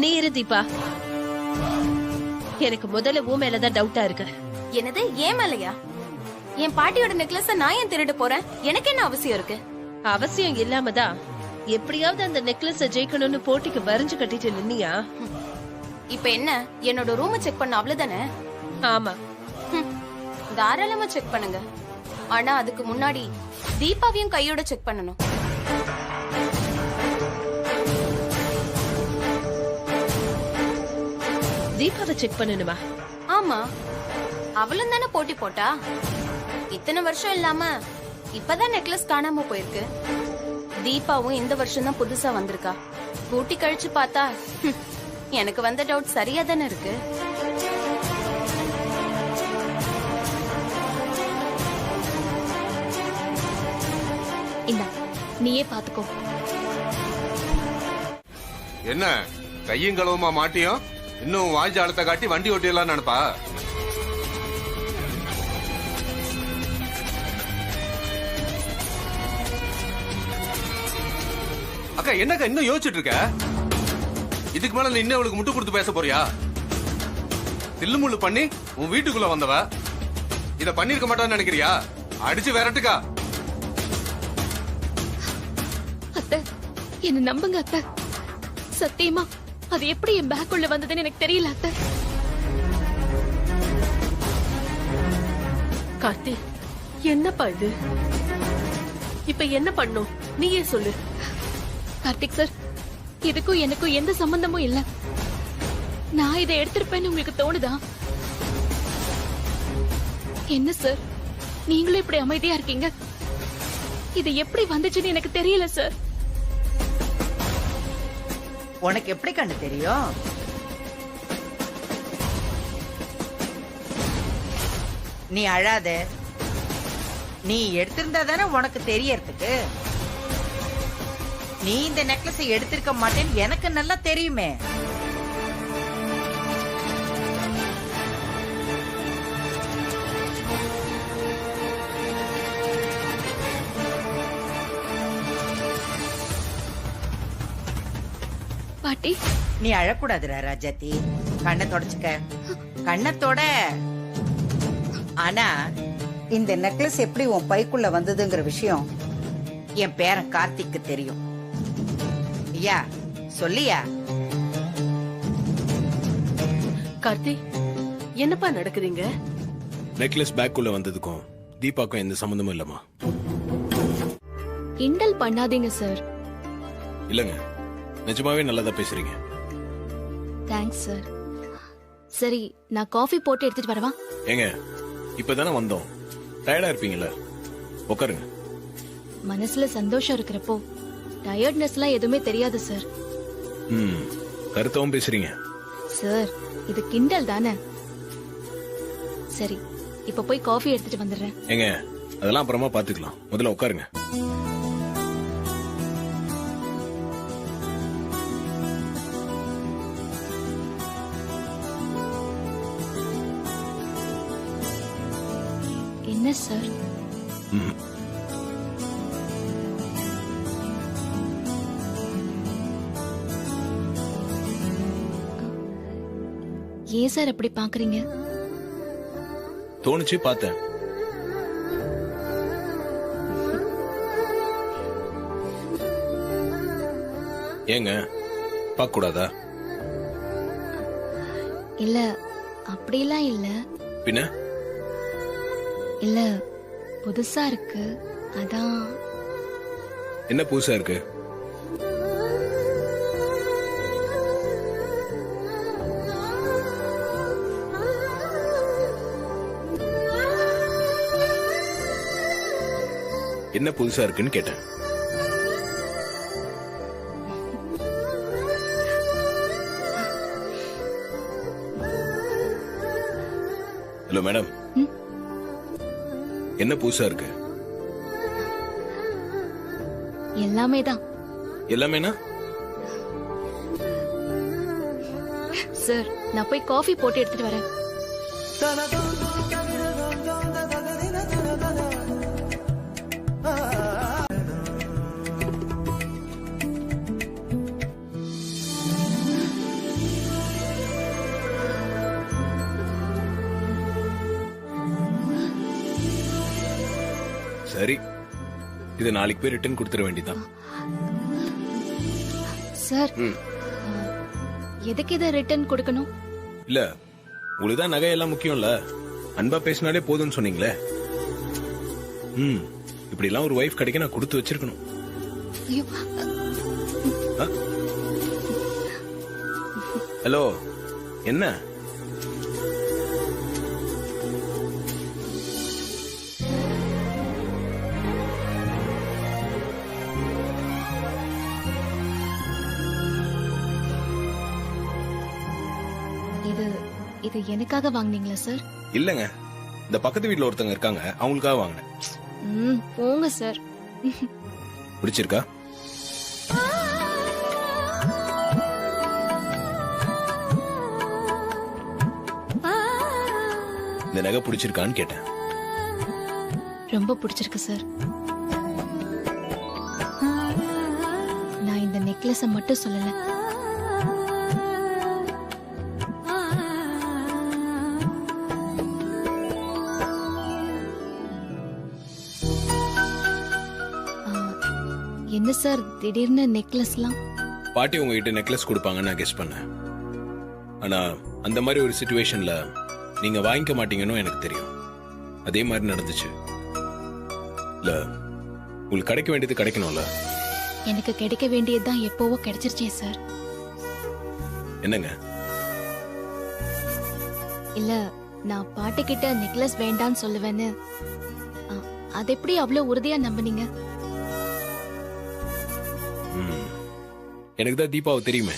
நீ இரு தீபா. எனக்கு முதல்ல ஊ மேலதான் டவுட்டா இருக்கு. என்னது ஏன் மேலையா? என் பாட்டியோட நெக்லஸ நான் ஏன் திருட போறேன்? எனக்கு என்ன அவசியம் இருக்கு? அவசியம் இல்லாமதான் எப்படியாவது அந்த நெக்லஸ ஜெயிக்கணும்னு போட்டிக்கு வரைஞ்சு கட்டிட்டு நின்னியா? இப்ப என்ன என்னோட ரூம செக் பண்ண அவ்வளவுதானே? ஆமா தாராளமா செக் பண்ணுங்க. ஆனா அதுக்கு முன்னாடி தீபாவையும் கையோட செக் பண்ணணும். தீபாவை செக் பண்ணணுமா? ஆமா, அவளும் தானே போட்டி போட்டா. இத்தனை வருஷம் இல்லாம இப்பதான் நெக்லஸ் காணாம போயிருக்கு. தீபாவும் இந்த வருஷம் தான் புதுசா வந்திருக்கா. கூட்டி கழிச்சு பார்த்தா எனக்கு வந்த டவுட் சரியா தானே இருக்கு. இந்தா நீயே பாத்துக்கோ. என்ன கையும் களவுமா மாட்டியும் இன்னும் வாய்ஜாலத்தை காட்டி வண்டி ஓட்டிடலாம் நினைப்பா? அக்கா என்னக்கா இன்னும் யோசிச்சுட்டு இருக்க? இதுக்கு மேல நீ இன்னும் அவளுக்கு முட்டு கொடுத்து பேச போறியா? தில்லுமுள்ளு பண்ணி உன் வீட்டுக்குள்ள வந்தவ இத பண்ணிருக்க மாட்டான்னு நினைக்கிறியா? அடிச்சு விரட்டுக்கா. அத்தை என்ன நம்புங்க அத்தை, சத்தியமா அது எப்படி என் பேக் உள்ள வந்ததுன்னு எனக்கு தெரியல அத்தை. கார்த்தி, என்னப்பா இது? இப்ப என்ன பண்ணும் நீயே சொல்லு. கார்த்திக் சார், இதுக்கும் எனக்கும் எந்த சம்பந்தமும் இல்ல. நான் இதை எடுத்திருப்பேன்னு உங்களுக்கு தோணுதா? என்ன சார் நீங்களும் இப்படி அமைதியா இருக்கீங்க? இது எப்படி வந்துச்சுன்னு எனக்கு தெரியல சார். உனக்கு எப்படி கண்ணு தெரியும்? நீ அழாத. நீ எடுத்திருந்தா தானே உனக்கு தெரியறதுக்கு. நீ இந்த நெக்லஸை எடுத்திருக்க மாட்டேன்னு எனக்கு நல்லா தெரியுமே. பாட்டி, நீ அழக்கூடாதுடா ராஜாத்தி. கண்ணை தொடச்சுக்க, கண்ணத்தோட. ஆனா இந்த நெக்லஸ் எப்படி உன் பைக்குள்ள வந்ததுங்கிற விஷயம் என் பேரன் கார்த்திக்கு தெரியும். ஐயா சொல்லியா? கார்த்தி, என்னப்பா நடக்குதுங்க? நெக்லஸ் பேக் உள்ள வந்ததுக்கும் தீபாக்கும் எந்த சம்பந்தமும் இல்லம்மா. கிண்டல் பண்ணாதீங்க சார். இல்லங்க, நிஜமாவே நல்லதா பேசுறீங்க. Thanks sir. சரி, நான் காஃபி போட்டு எடுத்துட்டு வரவா? ஏங்க இப்பதானே வந்தோம், டயர்டா இருப்பீங்கல்ல, உட்காருங்க. மனசுல சந்தோஷம் இருக்கிறப்போ டயர்ட்னஸ்லாம் எதுவுமே தெரியாது சார். கருத்தவும் பேசுறீங்க. சார் இது கிண்டல் தானே. சரி, இப்ப போய் காஃபி எடுத்துட்டு வந்துடுறேன். ஏங்க அதெல்லாம் அப்புறமா பாத்துக்கலாம், முதல்ல உட்காருங்க. என்ன சார்? ஏன் சார் அப்படி பாக்குறீங்க? தோணுச்சு, பார்த்தேன். ஏங்க பார்க்க கூடாதா? இல்ல அப்படிலாம் இல்ல. பின்ன? இல்ல புதுசா இருக்கு, அதான். என்ன புதுசா இருக்கு? என்ன புதுசா இருக்குன்னு கேட்டேன். ஹலோ மேடம், என்ன புதுசா இருக்கு? எல்லாமே தான். எல்லாமேனா? சார், நான் போய் காஃபி போட்டு எடுத்துட்டு வரேன். சரி, இது நாளைக்கு போய் ரிட்டர்ன் கொடுத்துட வேண்டியதான். சார், எதுக்கு இதை ரிட்டர்ன் கொடுக்கணும்? இல்ல, உங்களுக்கு தான் நகையெல்லாம் முக்கியம் இல்ல, அன்பா பேசினாலே போதும்னு சொன்னீங்களே. இப்படி எல்லாம் ஒரு வைஃப் கிடைக்க நான் கொடுத்து வச்சிருக்கணும். ஹலோ, என்ன இது எனக்காக வாங்குனீங்களா சார்? இல்லங்க, இந்த பக்கத்து வீட்ல ஒருத்தங்க இருக்காங்க, அவங்களுக்காக வாங்கினேன். போங்க சார். பிடிச்சிருக்கா? இந்த நகை பிடிச்சிருக்கான்னு கேட்டேன். ரொம்ப பிடிச்சிருக்கு சார். நான் இந்த நெக்லஸ மட்டும் சொல்லல, என்ன சார் திடீர்னு நெக்லஸ்லாம்? பாட்டி உங்ககிட்ட நெக்லஸ் கொடுப்பாங்கன்னு நான் கெஸ் பண்ணேன். ஆனா அந்த மாதிரி ஒரு சிச்சுவேஷன்ல நீங்க வாங்கிக்க மாட்டீங்கன்னு எனக்கு தெரியும். அதே மாதிரி நடந்துச்சு. இல்ல, உங்களுக்கு கிடைக்க வேண்டியது கிடைக்கணும்ல. எனக்கு கிடைக்க வேண்டியதுதான் எப்பவோ கிடைச்சிருச்சே சார். என்னங்க? இல்ல, நான் பாட்டி கிட்ட நெக்லஸ் வேண்டான்னு சொல்லுவேன்னு அது எப்படி அவ்வளவு உறுதியா நம்பினீங்க? எனக்கு தான் தீபாவை தெரியுமே.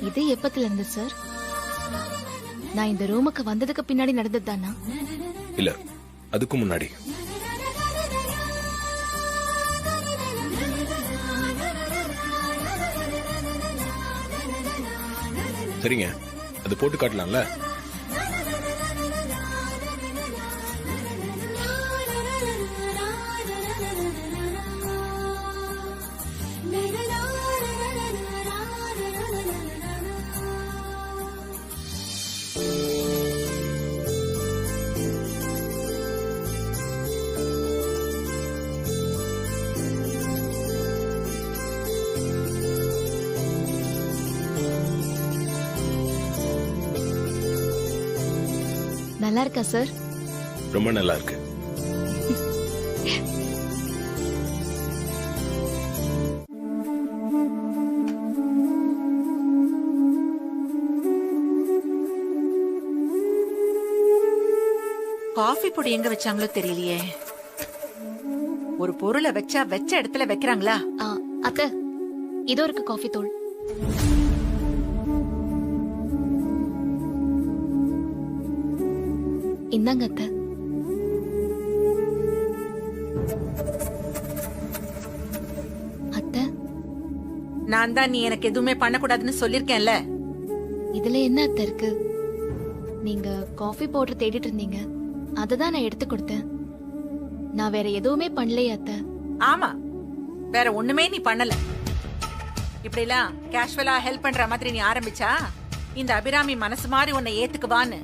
இது எப்பத்துல இருந்து சார்? நான் இந்த ரூமுக்கு வந்ததுக்கு பின்னாடி நடந்தது தானா? இல்ல, அதுக்கு முன்னாடி. சரிங்க, அது போட்டு காட்டலாம்ல? நல்லா இருக்கா சார்? ரொம்ப நல்லா இருக்கு. காஃபி பொடி எங்க வச்சாங்களோ தெரியலையே. ஒரு பொருளை வச்சா வச்ச இடத்துல வைக்கிறாங்களா? அத்தை, இதோ இருக்கு காஃபி தூள். இந்தாங்க அத்தை. அத்தை, நான் தான் நீ எனக்கு எதுவுமே பண்ணக்கூடாதுன்னு சொல்லிருக்கேன்ல. இதுல என்ன அத்தை இருக்கு? நீங்க காஃபி பவுடர் தேடிட்டு இருந்தீங்க, அததான் நான் எடுத்து கொடுத்தேன். நான் வேற எதுவுமே பண்ணலையே அத்தை. ஆமா, வேற ஒண்ணுமே நீ பண்ணல. இப்படி எல்லாம் கேஷுவலா ஹெல்ப் பண்ற மாதிரி நீ ஆரம்பிச்சா இந்த அபிராமி மனசு மாதிரி உன்னை ஏத்துக்குவான்னு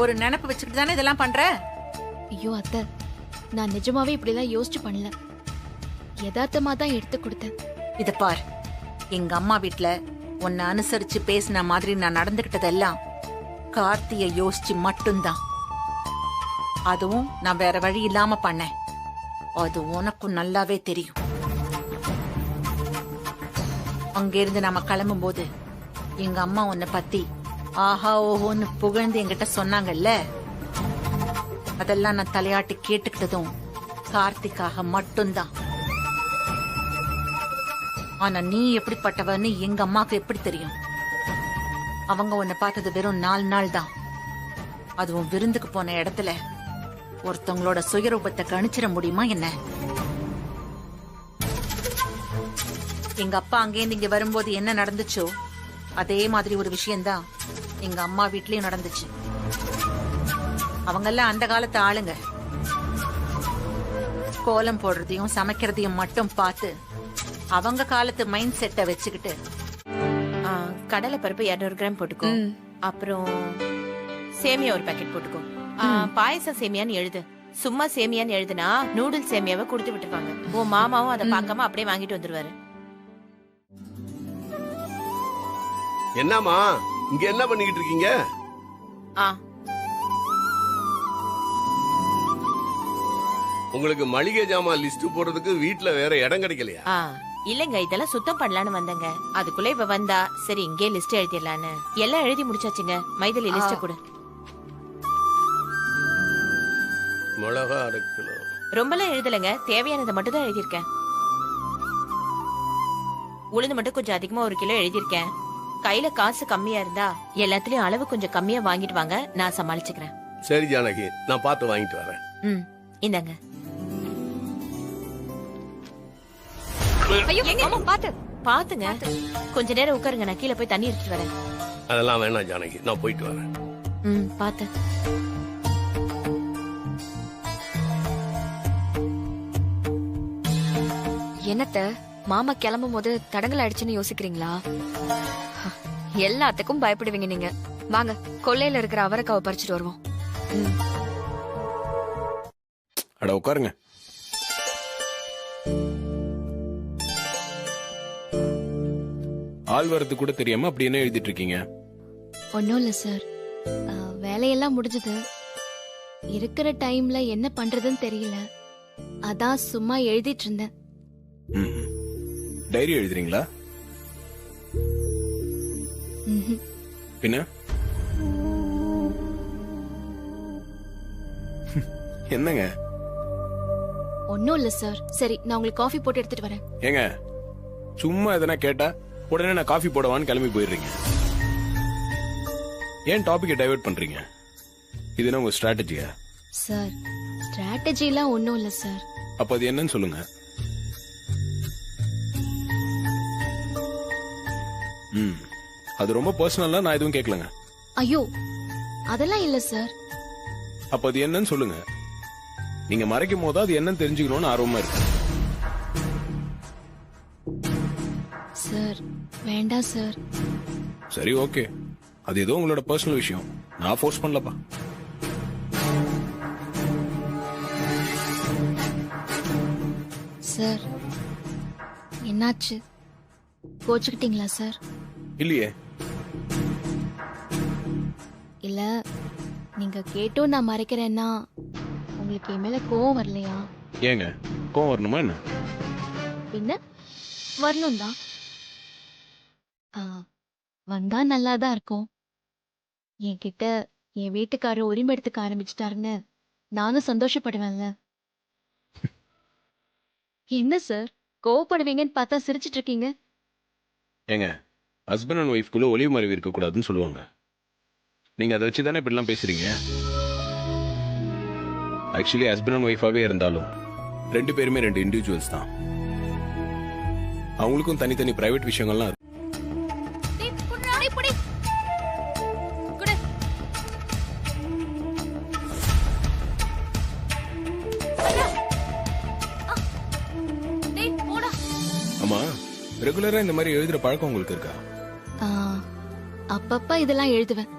ஒரு நினைப்பு வச்சுக்கிட்டு தானே இதெல்லாம் பண்ற. ஐயோ அத்தை, நான் நிஜமாவே இப்படிலாம் யோசிச்சு பண்ணல. யதார்த்தமா தான் எடுத்து கொடுத்தேன். இத பார், எங்க அம்மா வீட்ல உன்னை அனுசரிச்சு பேசின மாதிரி நான் நடந்துகிட்டதெல்லாம் கார்த்திய யோசிச்சு மட்டும்தான். அதுவும் நான் வேற வழி இல்லாம பண்ணேன். அது உனக்கும் நல்லாவே தெரியும். அங்கிருந்து நாம கிளம்பும் போது எங்க அம்மா உன்னை பத்தி ஆஹா ஓஹோன்னு புகழ்ந்து என்கிட்ட சொன்னாங்கல்ல, அதெல்லாம் நான் தலையாட்டி கேட்டுக்கிட்டதும் கார்த்திக்காக மட்டும்தான். ஆனா நீ எப்படிப்பட்டவன்னு எங்க அம்மாக்கு எப்படி தெரியும்? அவங்க உன்னை பார்த்தது வெறும் 4 நாள் தான். அதுவும் விருந்துக்கு போன இடத்துல ஒருத்தவங்களோட சுயரூபத்தை கணிச்சிட முடியுமா என்ன? எங்க அப்பா அங்கேருந்து இங்க வரும்போது என்ன நடந்துச்சோ அதே மாதிரி ஒரு விஷயம்தான் எங்க அம்மா வீட்லயும் நடந்துச்சு. அவங்கெல்லாம் அந்த காலத்து ஆளுங்க. கோலம் போடுறதையும் சமைக்கிறதையும் மட்டும் பார்த்து அவங்க காலத்து மைண்ட் செட்டை வச்சுக்கிட்டு கடலை பருப்பு 200 கிராம் போட்டுக்கோ. அப்புறம் சேமியா ஒரு பாக்கெட் போட்டுக்கோ. பாயசம் சேமியான்னு எழுது. சும்மா சேமியான்னு எழுதுனா நூடுல்ஸ் சேமியாவை கொடுத்து விட்டுருவாங்க. உன் மாமாவும் அதை பார்க்காம அப்படியே வாங்கிட்டு வந்துருவாரு. என்னம்மா இங்க என்ன பண்ணிக்கிட்டு இருக்கீங்க? உங்களுக்கு மளிகை ஜாமான் லிஸ்ட் போடுறதுக்கு வீட்ல வேற இடம் கிடைக்கலையா? இல்லங்க, இதெல்லாம் சுத்தம் பண்ணலான்னு வந்தங்க. அதுக்குள்ள இப்ப வந்தா சரி இங்கே லிஸ்ட் எழுதிடலான்னு. எல்லாம் எழுதி முடிச்சாச்சுங்க. மைதிலி லிஸ்ட் கொடு. மிளகா 1/2 கிலோ. ரொம்பலாம் எழுதலைங்க, தேவையானதை மட்டும் தான் எழுதியிருக்கேன். உளுந்து மட்டும் கொஞ்சம் அதிகமா 1 கிலோ எழுதியிருக்கேன். கையில காசு கம்மியா இருந்தா எல்லாத்துலயும் அளவு கொஞ்சம் கம்மியா வாங்கிட்டு வாங்க, நான் சமாளிச்சுக்கிறேன். சரி ஜானகி, நான் பார்த்து வாங்கிட்டு வரேன். ம், இந்தாங்க. ஐயோ மாமா பாத்து பாத்துங்க, கொஞ்ச நேரம் உட்காருங்க, நான் கீழே போய் தண்ணி எடுத்துட்டு வரேன். அதெல்லாம் வேணாம் ஜானகி, நான் போயிட்டு வரேன். ம், பாத்து. என்னத்த மாமா கிளம்பும் போது தடங்கல் ஆயிடுச்சுன்னு யோசிக்கிறீங்களா? எல்லாத்துக்கும் பயப்படுவீங்க நீங்க. வாங்க கொல்லையில இருக்கிற அவரைக்காவை பறிச்சுட்டு வருவோம். அட உட்காருங்க. ஆள் வரது கூட தெரியாம அப்படி என்ன எழுதிட்டு இருக்கீங்க? ஒன்னும் இல்ல சார், வேலையெல்லாம் முடிஞ்சது. இருக்கிற டைம்ல என்ன பண்றதுன்னு தெரியல, அதான் சும்மா எழுதிட்டு இருந்தேன். டைரி எழுதுறீங்களா? பின்ன என்னங்க? ஒன்னும் இல்ல சார். சரி, நான் உங்களுக்கு காஃபி போட்டு எடுத்துட்டு வரேன். ஏங்க சும்மா எதனா கேட்டா உடனே நான் காஃபி போடவான்னு கிளம்பி போயிடுறீங்க. ஏன் டாபிக்கை டைவர்ட் பண்றீங்க? இதுனா உங்க ஸ்ட்ராட்டஜியா? சார், ஸ்ட்ராட்டஜிலாம் ஒன்னும் இல்ல சார். அப்ப அது என்னன்னு சொல்லுங்க. அது ரொம்ப பர்சனலா நான் எதுவும் கேட்கலங்க. ஐயோ, அதெல்லாம் இல்ல சார். அப்ப அது என்னன்னு சொல்லுங்க. நீங்க மறைக்கும் போது அது என்னன்னு தெரிஞ்சுக்கணும்னு ஆர்வமா இருக்கு. சார் வேண்டாம் சார். சரி ஓகே, அது ஏதோ உங்களோட பர்சனல் விஷயம், நான் ஃபோர்ஸ் பண்ணலப்பா. சார் என்னாச்சு, கோச்சுக்கிட்டீங்களா சார்? இல்லையே. இல்ல, நீங்க கேட்டும் நான் மறைக்கிறேன்னா உங்களுக்கு என் மேல கோவம் வரலையா? ஏங்க கோவம் வரணுமா என்ன? பின்ன வரணும் தான். வந்தா நல்லாதான் இருக்கும். என்கிட்ட என் வீட்டுக்காரர் உரிமை எடுத்துக்க ஆரம்பிச்சிட்டாருன்னு நானும் சந்தோஷப்படுவேன்ல. என்ன சார் கோவப்படுவீங்கன்னு பார்த்தா சிரிச்சிட்டு இருக்கீங்க? ஏங்க ஹஸ்பண்ட் அண்ட் ஒய்ஃப்குள்ள ஒளிவு மறைவு இருக்க கூடாதுன்னு சொல்லுவாங்க. நீங்க அதை வச்சு தானே இப்படிலாம் பேசுறீங்க. ஆக்சுவலி ஹஸ்பண்ட் அண்ட் ஒய்ஃபாவே இருந்தாலும் 2 பேருமே 2 இண்டிவிஜுவல்ஸ் தான். அவங்களுக்கும் தனித்தனி பிரைவேட் விஷயங்கள்லாம் இருக்கு. ஆமா, ரெகுலரா இந்த மாதிரி எழுதுற பழக்கம் உங்களுக்கு இருக்கா? அப்பப்ப இதெல்லாம் எழுதுவேன்.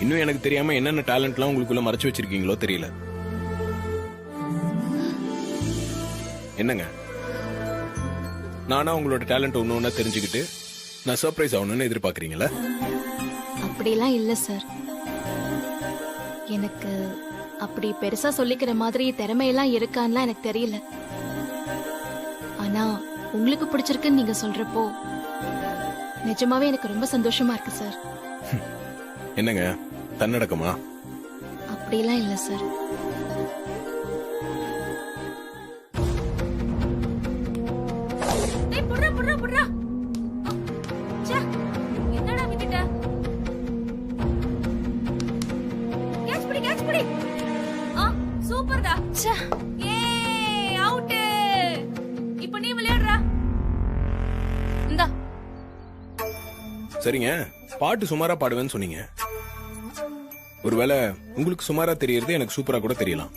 இன்னும் எனக்கு தெரியாம என்னென்ன டேலண்ட்லாம் உங்களுக்குள்ள மறைச்சு வச்சிருக்கீங்களோ தெரியல. என்னங்க, நானா உங்களோட டேலண்ட் ஒண்ணு ஒண்ணா தெரிஞ்சுக்கிட்டு நான் சர்ப்ரைஸ் ஆகணும்னு எதிர்பார்க்கறீங்களா? அப்படிலாம் இல்ல சார். எனக்கு அப்படி பெருசா சொல்லிக்கிற மாதிரி திறமையெல்லாம் இருக்கான்லாம் எனக்கு தெரியல. ஆனா உங்களுக்கு பிடிச்சிருக்குன்னு நீங்க சொல்றப்போ நிஜமாவே எனக்கு ரொம்ப சந்தோஷமா இருக்கு சார். என்னங்க தன்னடக்கமா? அப்படிலாம் இல்ல சார். என்னடா விட்டுட்ட? சூப்பர்டா. ஏய் அவுட். இப்போ நீ விளையாடுறா. இந்தா. சரிங்க, பாட்டு சுமாரா பாடுவேன்னு சொன்னீங்க. ஒருவேளை உங்களுக்கு சுமாரா தெரியறது எனக்கு சூப்பரா கூட தெரியலாம்.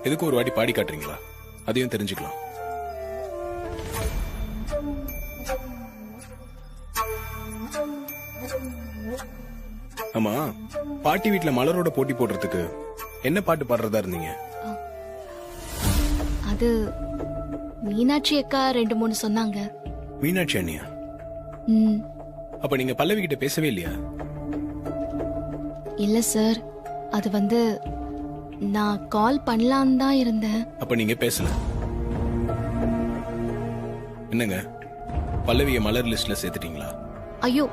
எதுக்கு ஒரு வாட்டி பாடி காட்டுறீங்களா? அதையும் தெரிஞ்சுக்கலாம். ஆமா, பாட்டி வீட்டுல மலரோட போட்டி போடுறதுக்கு என்ன பாட்டு பாடுறதா இருந்தீங்க? அது மீனாட்சி அக்கா 2-3 சொன்னாங்க. மீனாட்சி அண்ணியா? அப்ப நீங்க பல்லவி கிட்ட பேசவே இல்லையா? இல்ல சார், அது நான் கால் பண்ணலாம் தான் இருந்தேன். அப்ப நீங்க பேசல. என்னங்க, பல்லவிய மலர் லிஸ்ட்ல சேர்த்துட்டீங்களா? ஐயோ,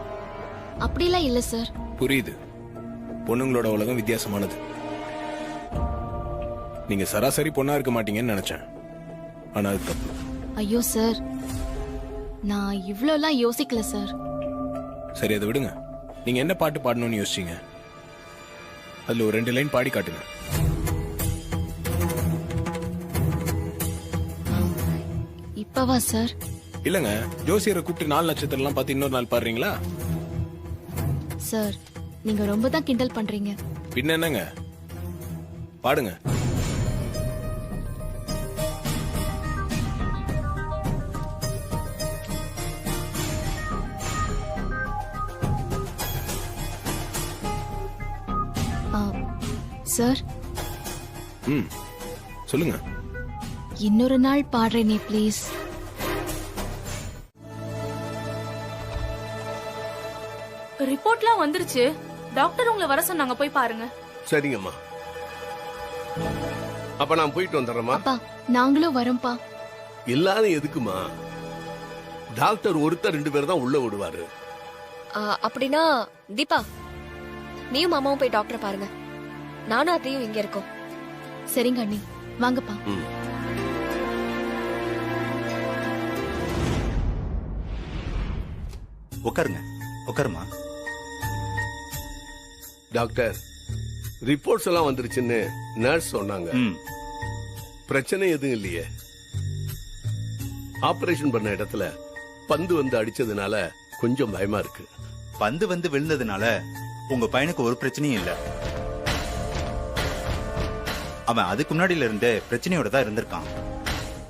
அப்படிலாம் இல்ல சார். புரியுது, பொண்ணுங்களோட உலகம் வித்தியாசமானது. நீங்க சராசரி பொண்ணா இருக்க மாட்டீங்கன்னு நினைச்சேன், ஆனா அது தப்பு. ஐயோ சார், நான் இவ்ளோலாம் யோசிக்கல சார். சரி அதை விடுங்க. நீங்க என்ன பாட்டு பாடணும்னு யோசிச்சீங்க? அதுல ஒரு 2 லைன் பாடி காட்டுங்க. இப்பவா சார்? இல்லங்க, ஜோசியரை கூப்பிட்டு 4 நட்சத்திரம் எல்லாம் பார்த்து இன்னொரு நாள் பாடுறீங்களா? சார் நீங்க ரொம்ப தான் கிண்டல் பண்றீங்க. பின்ன என்னங்க, பாடுங்க. சார் சொல்லுங்க. இன்னொரு நாள் பாடுறேனே ப்ளீஸ். ரிப்போர்ட்லாம் வந்துருச்சு. டாக்டர் உங்களை வர சொன்னாங்க, போய் பாருங்க. சரிங்கம்மா. அப்ப நான் போயிட்டு வந்துடுறேம்மா. அப்பா நாங்களும் வரோம்ப்பா. எல்லாரும் எதுக்குமா? டாக்டர் ஒருத்தர் 2 பேர் தான் உள்ள விடுவாரு. அப்படின்னா தீபா, நீயும் மாமாவும் போய் டாக்டரை பாருங்க. நானும் அத்தையும் இங்க இருக்கோம். சரிங்க அண்ணி, வாங்கப்பா. உட்காருங்க. உட்காருமா. டாக்டர், ரிப்போர்ட்ஸ் எல்லாம் வந்துருச்சுன்னு நர்ஸ் சொன்னாங்க. பிரச்சனை எதுவும் இல்லையே? ஆபரேஷன் பண்ண இடத்துல பந்து வந்து அடிச்சதுனால கொஞ்சம் பயமா இருக்கு. பந்து வந்து விழுந்ததுனால உங்க பையனுக்கு ஒரு பிரச்சனையும் இல்ல. அவன் அதுக்கு முன்னாடில இருந்தே பிரச்சனையோட தான் இருந்திருக்கான்.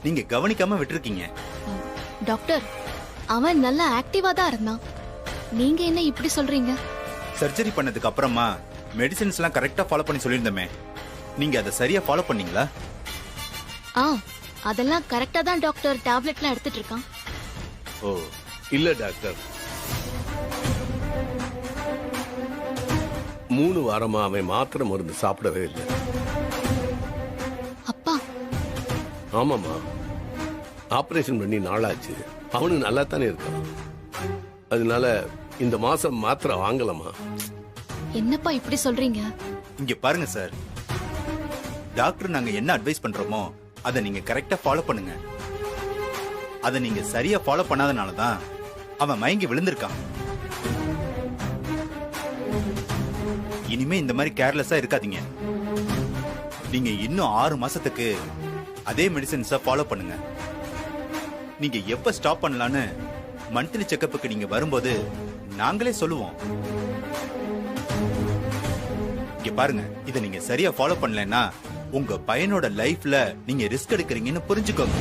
நீங்க கவனிக்காம விட்டுருக்கீங்க. டாக்டர், அவன் நல்லா ஆக்டிவா தான் இருந்தான். நீங்க என்ன இப்படி சொல்றீங்க? சர்ஜரி பண்ணதுக்கு அப்புறமா மெடிசின்ஸ் எல்லாம் கரெக்டா ஃபாலோ பண்ணி சொல்லியிருந்தோமே, நீங்க அதை சரியா ஃபாலோ பண்ணீங்களா? அதெல்லாம் கரெக்டா தான் டாக்டர் டேப்லெட்லாம் எடுத்துட்டு இருக்கான். ஓ இல்ல டாக்டர், 3 வாரமா அவன் மாத்திரை மருந்து சாப்பிடவே இல்லை. அப்பா? ஆமாமா, ஆபரேஷன் பண்ணி நாளாச்சு. அவனுக்கு நல்லா தானே இருக்கான். அதனால இந்த மாசம் மாத்திரை வாங்கலாமா? என்னப்பா இப்படி சொல்றீங்க? இங்க பாருங்க சார், டாக்டர் நாங்க என்ன அட்வைஸ் பண்றோமோ அதை நீங்க கரெக்டா ஃபாலோ பண்ணுங்க. அதை நீங்க சரியா ஃபாலோ பண்ணாதனால தான் அவன் மயங்கி விழுந்திருக்கான். இனிமே இந்த மாதிரி கேர்லெஸ்ஸா இருக்காதீங்க. நீங்க இன்னும் 6 மாசத்துக்கு அதே மெடிசன்ஸை ஃபாலோ பண்ணுங்க. நீங்க எப்ப ஸ்டாப் பண்ணலான்னு மந்த்லி செக்கப்புக்கு நீங்க வரும்போது நாங்களே சொல்லுவோம். இங்க பாருங்க, இதை நீங்க சரியா ஃபாலோ பண்ணலன்னா உங்க பையனோட லைஃப்ல நீங்க ரிஸ்க் எடுக்கிறீங்கன்னு புரிஞ்சுக்கோங்க.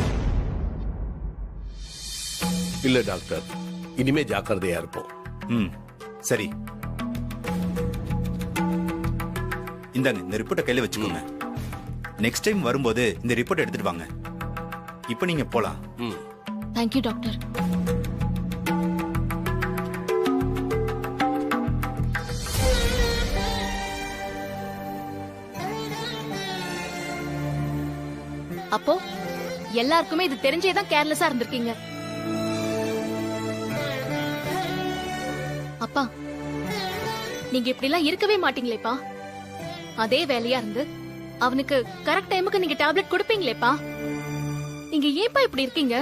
இல்ல டாக்டர், இனிமே ஜாக்கிரதையா இருப்போம். சரி, இந்தாங்க இந்த ரிப்போர்ட்டை கையில வச்சுக்கோங்க. நெக்ஸ்ட் டைம் வரும்போது இந்த ரிப்போர்ட் எடுத்துட்டு வாங்க. இப்போ நீங்க போலாம். Thank you doctor. அப்போ எல்லாருக்குமே இது தெரிஞ்சேதான் கேர்லெஸ்ஸா இருந்திருக்கீங்க. அப்பா, நீங்க இப்படி எல்லாம் இருக்கவே மாட்டீங்களேப்பா. அதே வேலையா இருந்து அவனுக்கு கரெக்ட் டைமுக்கு நீங்க டேப்லெட் கொடுப்பீங்களேப்பா. நீங்க ஏன்பா இப்படி இருக்கீங்க?